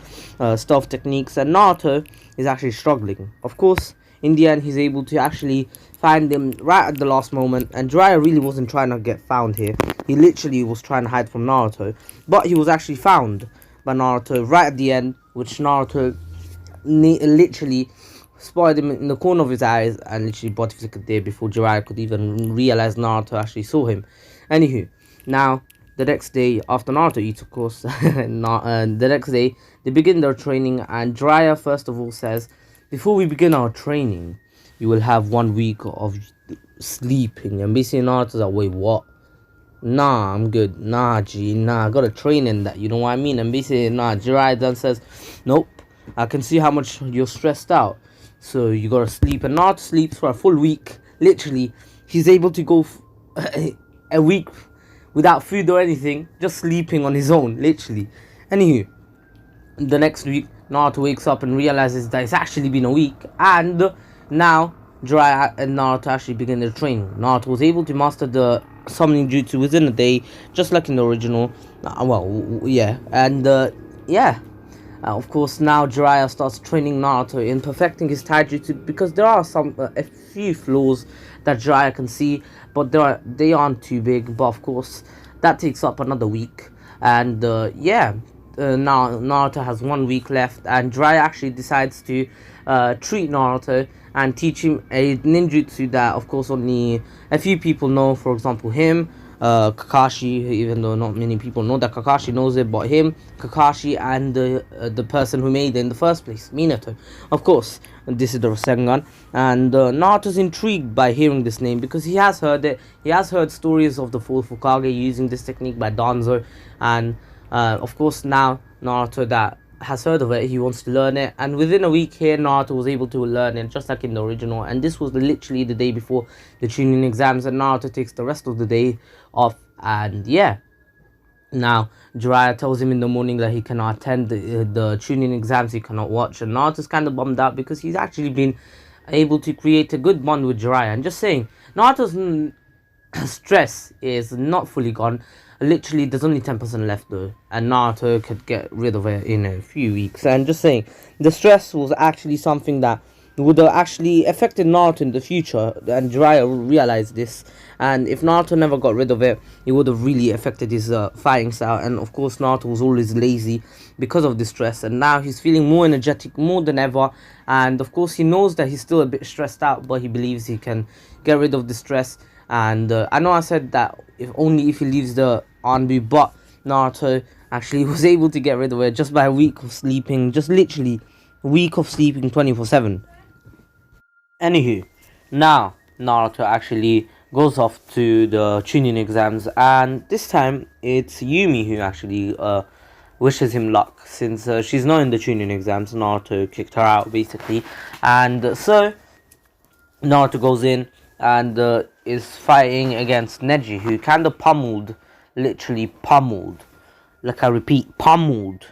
stealth techniques. And Naruto is actually struggling. Of course, in the end, he's able to actually find him right at the last moment. And Jiraiya really wasn't trying to get found here. He literally was trying to hide from Naruto, but he was actually found by Naruto right at the end, which Naruto literally spotted him in the corner of his eyes and literally body flickered there before Jiraiya could even realize Naruto actually saw him. Anywho, now the next day after Naruto eats, of course, the next day they begin their training, and Jiraiya first of all says, before we begin our training, you will have 1 week of sleeping. And basically Naruto's like, wait, what? Nah, I'm good. Nah, G, nah, I got a training that, you know what I mean? And basically, nah, Jiraiya then says, nope, I can see how much you're stressed out, so you gotta sleep. And Naruto sleeps for a full week. Literally, he's able to go a week without food or anything, just sleeping on his own, literally. Anywho, the next week, Naruto wakes up and realizes that it's actually been a week, and now Jiraiya and Naruto actually begin their training. Naruto was able to master the summoning jutsu within a day, just like in the original. Well, yeah, and yeah. Of course, now Jiraiya starts training Naruto in perfecting his taijutsu, because there are a few flaws that Jiraiya can see, but they aren't too big. But of course, that takes up another week, and yeah. Now Naruto has 1 week left, and Jiraiya actually decides to treat Naruto and teach him a ninjutsu that, of course, only a few people know. For example, him, Kakashi, even though not many people know that Kakashi knows it, but him, Kakashi, and the person who made it in the first place, Minato. Of course, this is the Rasengan, and Naruto's intrigued by hearing this name because he has heard it. He has heard stories of the fourth Hokage using this technique by Danzo, and of course, now Naruto that has heard of it, he wants to learn it, and within a week here, Naruto was able to learn it, just like in the original. And this was literally the day before the Chunin exams, and Naruto takes the rest of the day off. And yeah, now Jiraiya tells him in the morning that he cannot attend the Chunin exams, he cannot watch, and Naruto's kind of bummed out because he's actually been able to create a good bond with Jiraiya. And just saying, Naruto's stress is not fully gone. Literally, there's only 10% left though, and Naruto could get rid of it in a few weeks. And just saying, the stress was actually something that would have actually affected Naruto in the future, and Jiraiya realized this. And if Naruto never got rid of it, it would have really affected his fighting style. And of course, Naruto was always lazy because of the stress, and now he's feeling more energetic, more than ever. And of course, he knows that he's still a bit stressed out, but he believes he can get rid of the stress. And I know I said that if only if he leaves the Anbu, but Naruto actually was able to get rid of it just by a week of sleeping, just literally a week of sleeping 24/7. Anywho, now Naruto actually goes off to the Chunin exams, and this time it's Yumi who actually wishes him luck, since she's not in the Chunin exams. Naruto kicked her out basically, and so Naruto goes in and is fighting against Neji, who kind of pummeled, literally pummeled. Like I repeat, pummeled.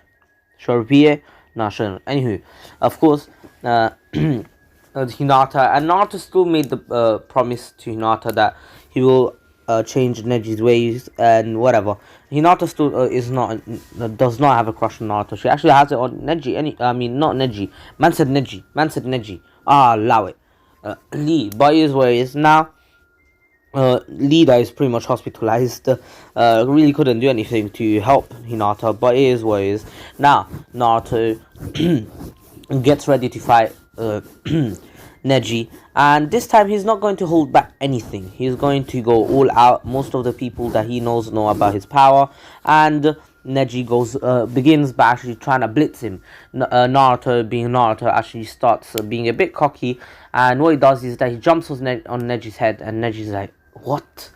Should I repeat it? No, sure. Anywho, of course, Hinata, and Naruto still made the promise to Hinata that he will change Neji's ways and whatever. Hinata still does not have a crush on Naruto. She actually has it on Neji. I mean, not Neji. Man said Neji. Man said Neji. Ah, allow it. Lee, but it is where it is now. Lida is pretty much hospitalized. Really couldn't do anything to help Hinata, but it is what it is. Now, Naruto gets ready to fight Neji, and this time he's not going to hold back anything. He's going to go all out. Most of the people that he knows know about his power, and Neji begins by actually trying to blitz him. Naruto, being Naruto, actually starts being a bit cocky, and what he does is that he jumps on Neji's head, and Neji's like, what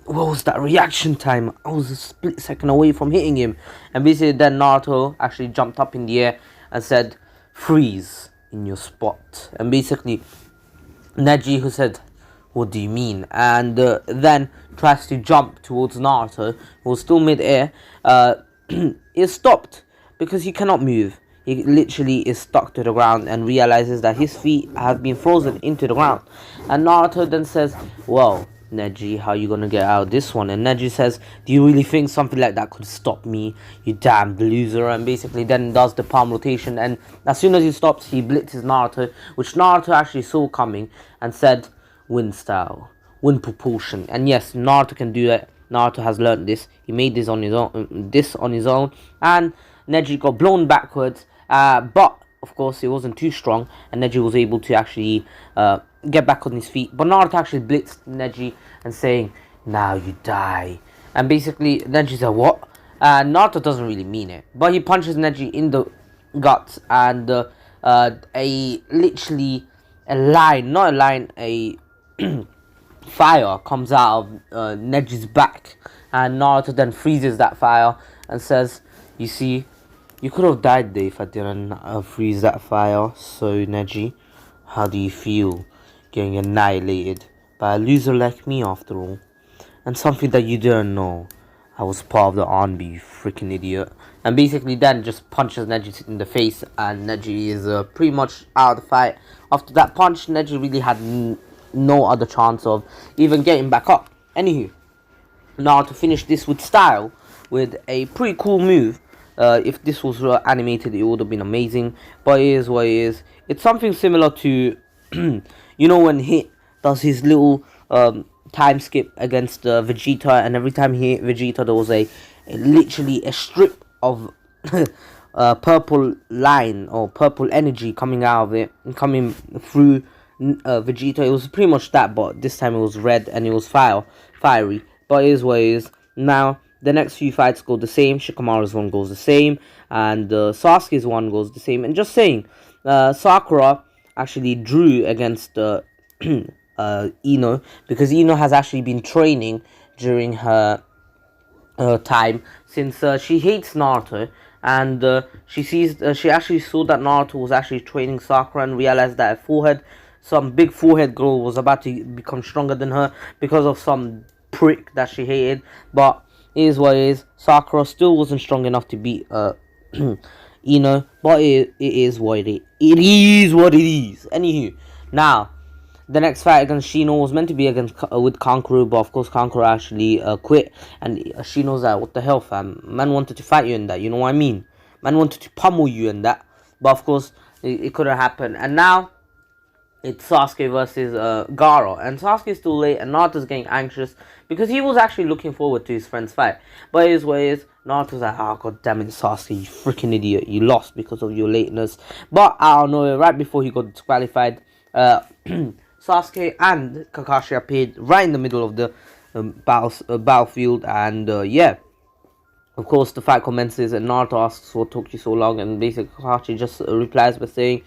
was that reaction time? I was a split second away from hitting him. And basically then Naruto actually jumped up in the air and said, freeze in your spot. And basically Neji, who said, what do you mean? And then tries to jump towards Naruto, who was still mid-air. Is stopped because he cannot move. He literally is stuck to the ground and realizes that his feet have been frozen into the ground. And Naruto then says, well, Neji, how you gonna get out of this one? And Neji says, do you really think something like that could stop me, you damned loser? And basically then does the palm rotation, and as soon as he stops, he blitzes Naruto, which Naruto actually saw coming, and said, wind style, wind propulsion. And yes, Naruto can do that. Naruto has learned this. He made this on his own, and Neji got blown backwards, but of course it wasn't too strong, and Neji was able to actually get back on his feet. But Naruto actually blitzed Neji and saying, now you die. And basically Neji said, what? Naruto doesn't really mean it, but he punches Neji in the guts, and literally a line, not a line, a fire comes out of Neji's back, and Naruto then freezes that fire and says, you see, you could have died there if I didn't freeze that fire. So Neji, how do you feel getting annihilated by a loser like me after all? And something that you didn't know, I was part of the army, you freaking idiot. And basically then just punches Neji in the face, and Neji is pretty much out of the fight. After that punch, Neji really had no other chance of even getting back up. Anywho, now to finish this with style, with a pretty cool move. If this was animated, it would have been amazing, but it is what it is. It's something similar to you know when Hit does his little time skip against Vegeta, and every time he hit Vegeta there was literally a strip of purple line or purple energy coming out of it and coming through Vegeta. It was pretty much that, but this time it was red and it was fiery, but it is what it is. Now the next few fights go the same. Shikamaru's one goes the same, and Sasuke's one goes the same. And just saying, Sakura actually drew against Ino, because Ino has actually been training during her time, since she hates Naruto, and she actually saw that Naruto was actually training Sakura and realized that some big forehead girl was about to become stronger than her because of some prick that she hated. But it is what it is. Sakura still wasn't strong enough to beat Ino, but it is what it is. It is what it is. Anywho, now the next fight against Shino was meant to be with Kankuro, but of course Kankuro actually quit, and Shino's like, what the hell, fam? Man wanted to fight you in that, you know what I mean? Man wanted to pummel you in that, but of course it couldn't happen. And now it's Sasuke versus Gaara, and Sasuke's too late, and Naruto's getting anxious because he was actually looking forward to his friend's fight. But his way is Naruto's like, oh god damn it, Sasuke, you freaking idiot, you lost because of your lateness. But I don't know, right before he got disqualified, Sasuke and Kakashi appeared right in the middle of the battlefield, and yeah. Of course, the fight commences, and Naruto asks what took you so long, and basically Kakashi just replies by saying,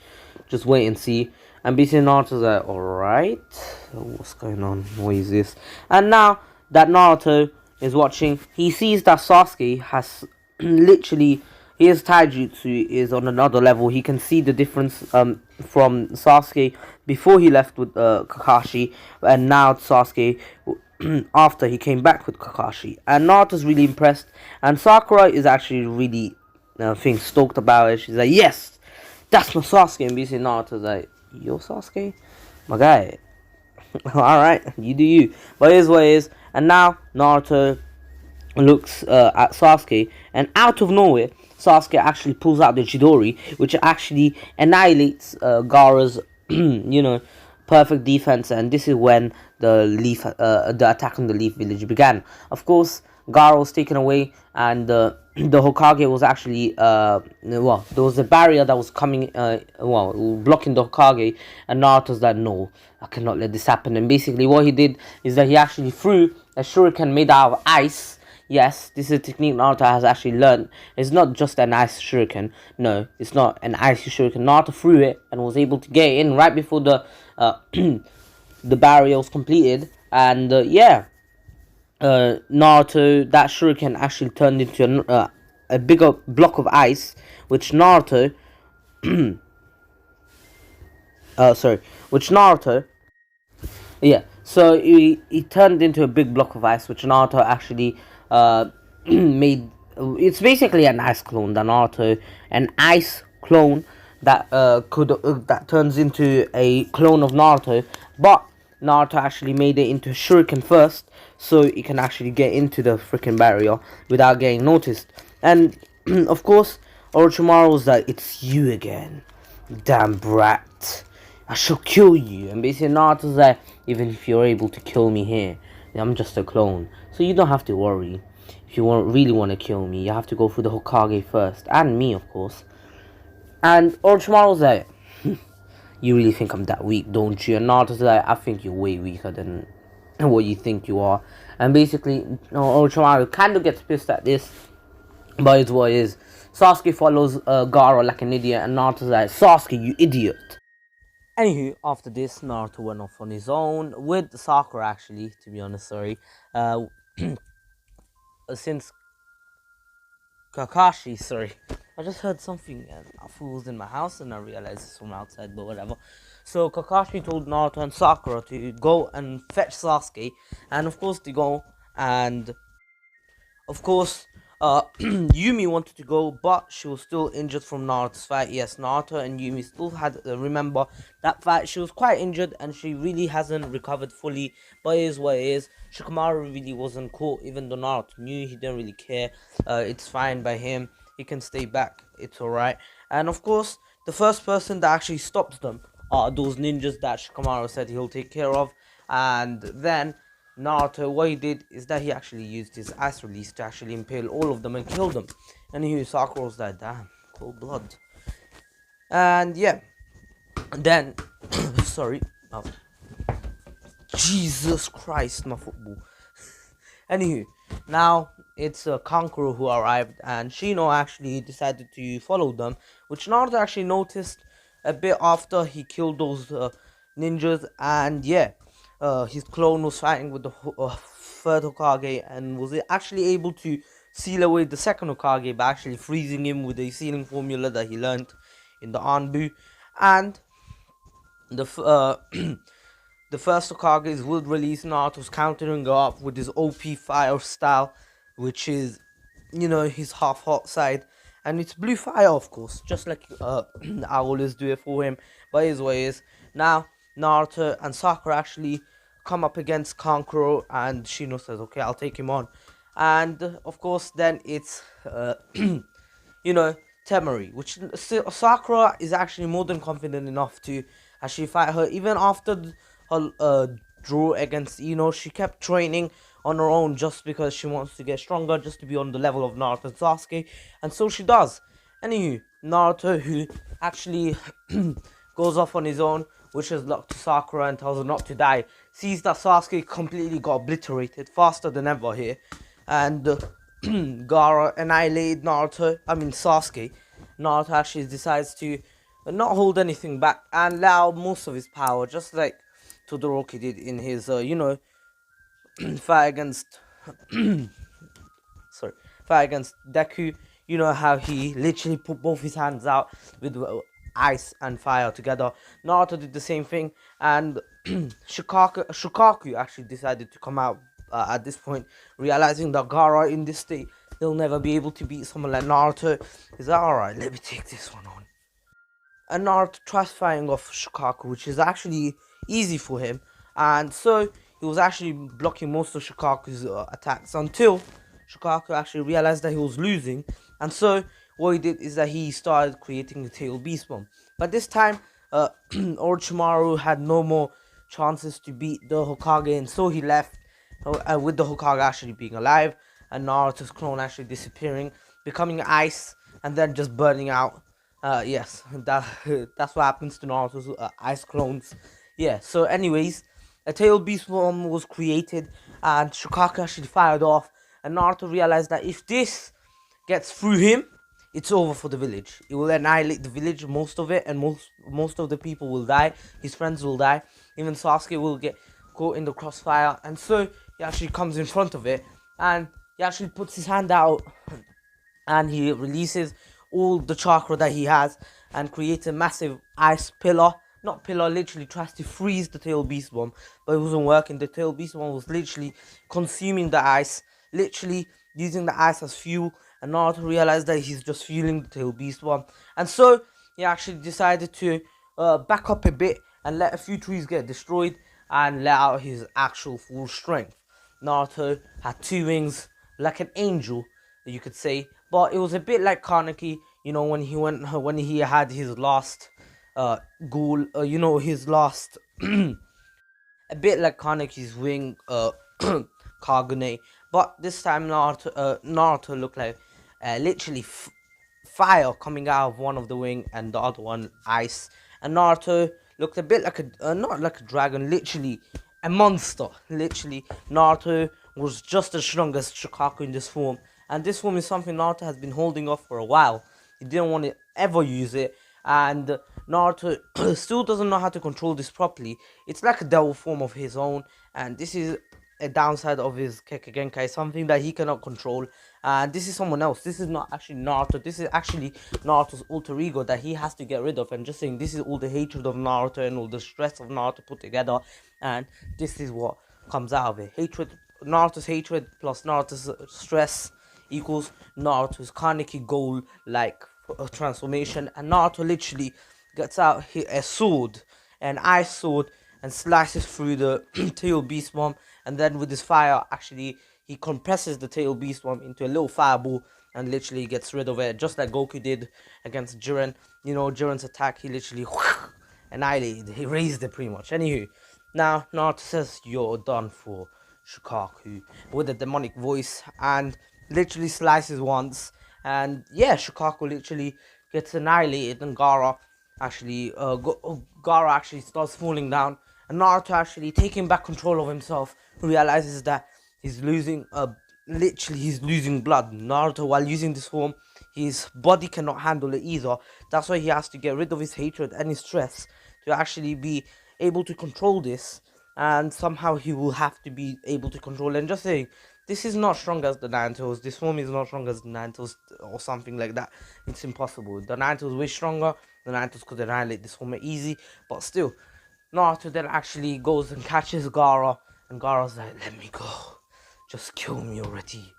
just wait and see. And basically Naruto's like, alright, what's going on, what is this? And now that Naruto is watching, he sees that Sasuke has literally, his taijutsu is on another level. He can see the difference from Sasuke before he left with Kakashi, and now Sasuke after he came back with Kakashi. And Naruto's really impressed, and Sakura is actually really stoked about it. She's like, yes, that's my Sasuke. And basically Naruto's like, yo Sasuke, my guy. Alright, you do you. But here's what it is. And now Naruto looks at Sasuke, and out of nowhere Sasuke actually pulls out the Chidori, which actually annihilates Gaara's perfect defense. And this is when the attack on the Leaf Village began. Of course, Gaara was taken away, and the Hokage was actually there was a barrier that was coming blocking the Hokage, and Naruto's like, no, I cannot let this happen. And basically what he did is that he actually threw a shuriken made out of ice. Yes, this is a technique Naruto has actually learned. It's not just an ice shuriken. No, it's not an icy shuriken. Naruto threw it and was able to get in right before the the barrier was completed. And Naruto, that shuriken actually turned into a bigger block of ice, which Naruto, which Naruto, yeah. So he turned into a big block of ice, which Naruto actually made. It's basically an ice clone. The Naruto, an ice clone that that turns into a clone of Naruto, but Naruto actually made it into a shuriken first, so he can actually get into the freaking barrier without getting noticed. And of course, Orochimaru was like, "It's you again, damn brat! I shall kill you." And basically Naruto's like, "Even if you're able to kill me here, I'm just a clone, so you don't have to worry. If you really want to kill me, you have to go through the Hokage first, and me, of course." And Orochimaru was like, "You really think I'm that weak, don't you?" And Naruto's like, "I think you're way weaker than what you think you are." And basically, Orochimaru kind of gets pissed at this, but it's what it is. Sasuke follows Gaara like an idiot, and Naruto's like, "Sasuke, you idiot." Anywho, after this, Naruto went off on his own with Sakura, actually, to be honest, sorry. Since Kakashi, sorry. I just heard something, and I thought it was in my house, and I realized it's from outside, but whatever. So Kakashi told Naruto and Sakura to go and fetch Sasuke, and of course they go, and of course, Yumi wanted to go, but she was still injured from Naruto's fight. Yes, Naruto and Yumi still had remember that fight. She was quite injured, and she really hasn't recovered fully. But it is what it is. Shikamaru really wasn't caught, even though Naruto knew. He didn't really care. It's fine by him. He can stay back. It's alright. And of course, the first person that actually stops them are those ninjas that Shikamaru said he'll take care of. And then Naruto, what he did is that he actually used his ice release to actually impale all of them and kill them. And he Sakura was like, damn, cold blood. And yeah, then, sorry, oh, Jesus Christ, my football. Anywho, now it's Kankuro who arrived, and Shino actually decided to follow them, which Naruto actually noticed a bit after he killed those ninjas. And yeah, his clone was fighting with the third Hokage, and was actually able to seal away the second Hokage by actually freezing him with a sealing formula that he learned in the Anbu. And the the first Hokage's would release Naruto's countering up with his OP fire style, which is, his half hot side. And it's blue fire, of course, just like I always do it for him. But his way is, now Naruto and Sakura actually come up against Kankuro, and Shino says, okay, I'll take him on. And of course, then it's Temari, which Sakura is actually more than confident enough to as she fight her. Even after her draw against Ino, she kept training on her own just because she wants to get stronger, just to be on the level of Naruto and Sasuke, and so she does. Anywho, Naruto, who actually goes off on his own, wishes luck to Sakura and tells her not to die, sees that Sasuke completely got obliterated faster than ever here, and Gaara annihilated Sasuke. Naruto actually decides to not hold anything back and allow most of his power, just like Todoroki did in his, fight against, fight against Deku. You know how he literally put both his hands out with ice and fire together. Naruto did the same thing, and Shukaku actually decided to come out at this point, realizing that Gaara in this state, he'll never be able to beat someone like Naruto. He's like, alright, let me take this one on. And Naruto tries fighting off Shukaku, which is actually easy for him, and so he was actually blocking most of Shukaku's attacks until Shukaku actually realized that he was losing, and so what he did is that he started creating the Tail Beast Bomb. But this time, Orochimaru had no more chances to beat the Hokage, and so he left with the Hokage actually being alive, and Naruto's clone actually disappearing, becoming ice, and then just burning out. Yes, that's what happens to Naruto's ice clones. Yeah, so anyways, a Tail Beast Bomb was created, and Shukaku actually fired off, and Naruto realized that if this gets through him, it's over for the village. It will annihilate the village, most of it, and most of the people will die. His friends will die. Even Sasuke will get caught in the crossfire, and so he actually comes in front of it, and he actually puts his hand out, and he releases all the chakra that he has, and creates a massive ice pillar. Not pillar, literally tries to freeze the Tail Beast Bomb, but it wasn't working. The Tail Beast Bomb was literally consuming the ice, literally using the ice as fuel, and Naruto realized that he's just fueling the Tail Beast Bomb, and so he actually decided to back up a bit and let a few trees get destroyed and let out his actual full strength. Naruto had two wings like an angel, you could say, but it was a bit like Kaneki, when he had his last goal, his last a bit like Kaneki's wing, Kagune, but this time Naruto looked like literally fire coming out of one of the wing and the other one ice, and Naruto looked a bit like not like a dragon, literally a monster. Literally, Naruto was just as strong as Shukaku in this form, and this form is something Naruto has been holding off for a while. He didn't want to ever use it, and Naruto still doesn't know how to control this properly. It's like a devil form of his own, and this is a downside of his Kekkei, something that he cannot control. And this is someone else. This is not actually Naruto. This is actually Naruto's alter ego that he has to get rid of. And just saying, this is all the hatred of Naruto and all the stress of Naruto put together, and this is what comes out of it. Naruto's hatred plus Naruto's stress equals Naruto's Kaneki goal like transformation, and Naruto literally gets out a sword, an ice sword, and slices through the Tail Beast Bomb, and then with his fire, actually, he compresses the Tail Beast Bomb into a little fireball and literally gets rid of it, just like Goku did against Jiren. Jiren's attack, he literally annihilated, he raised it pretty much. Anywho, now Naruto says, "You're done for, Shukaku," with a demonic voice, and literally slices once, and yeah, Shukaku literally gets annihilated, and Gaara actually starts falling down, and Naruto actually taking back control of himself realizes that he's losing he's losing blood. Naruto, while using this form, his body cannot handle it either. That's why he has to get rid of his hatred and his stress to actually be able to control this, and somehow he will have to be able to control it. And just saying, this is not strong as the Nine Tails. This form is not strong as the Nine Tails or something like that. It's impossible. The Nine Tails is way stronger. The Nine Tails could annihilate this form easy, but still, Naruto then actually goes and catches Gaara, and Gaara's like, "Let me go. Just kill me already.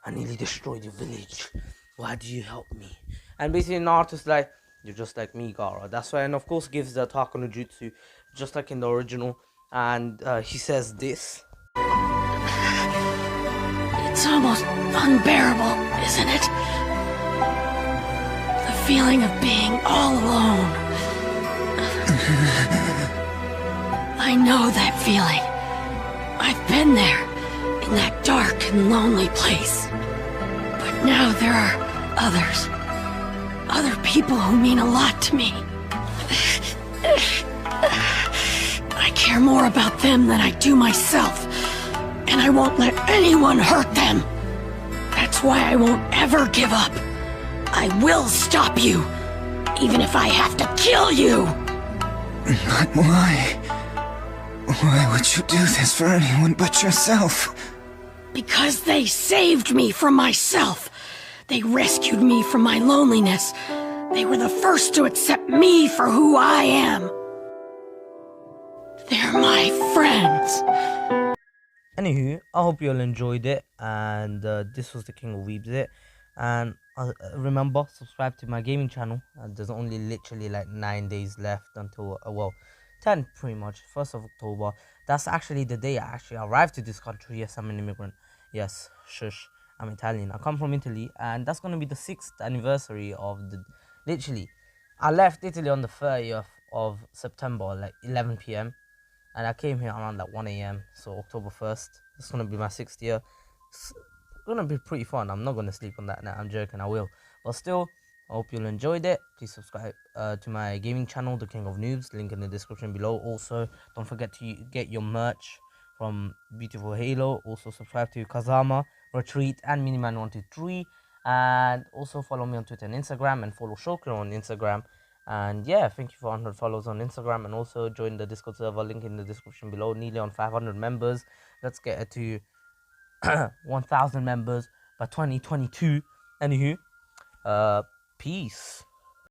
I nearly destroyed your village. Why do you help me?" And basically Naruto's like, "You're just like me, Gaara." That's why, and of course gives the attack on the jutsu, just like in the original. And he says this. It's almost unbearable, isn't it? The feeling of being all alone. I know that feeling. I've been there, in that dark and lonely place. But now there are others. Other people who mean a lot to me. I care more about them than I do myself. And I won't let anyone hurt them. That's why I won't ever give up. I will stop you, even if I have to kill you. But why? Why would you do this for anyone but yourself? Because they saved me from myself. They rescued me from my loneliness. They were the first to accept me for who I am. They're my friends. Anywho, I hope you all enjoyed it, and this was the King of Weebs it. And remember, subscribe to my gaming channel. There's only literally like 9 days left until well, 10 pretty much, 1st of October. That's actually the day I actually arrived to this country. Yes, I'm an immigrant. Yes, shush, I'm Italian. I come from Italy, and that's gonna be the 6th anniversary of the. Literally, I left Italy on the 30th of September, like 11 p.m. and I came here around like 1 a.m. So October 1st. It's gonna be my 6th year. It's gonna be pretty fun. I'm not gonna sleep on that night. I'm joking. I will. But still, I hope you'll enjoyed it. Please subscribe to my gaming channel, The King of Noobs. Link in the description below. Also, don't forget to get your merch from Beautiful Halo. Also, subscribe to Kazama, Ratreet, and Miniman123. And also follow me on Twitter and Instagram, and follow Shokra on Instagram. And yeah, thank you for 100 follows on Instagram, and also join the Discord server, link in the description below. Nearly on 500 members. Let's get it to 1,000 members by 2022. Anywho, peace.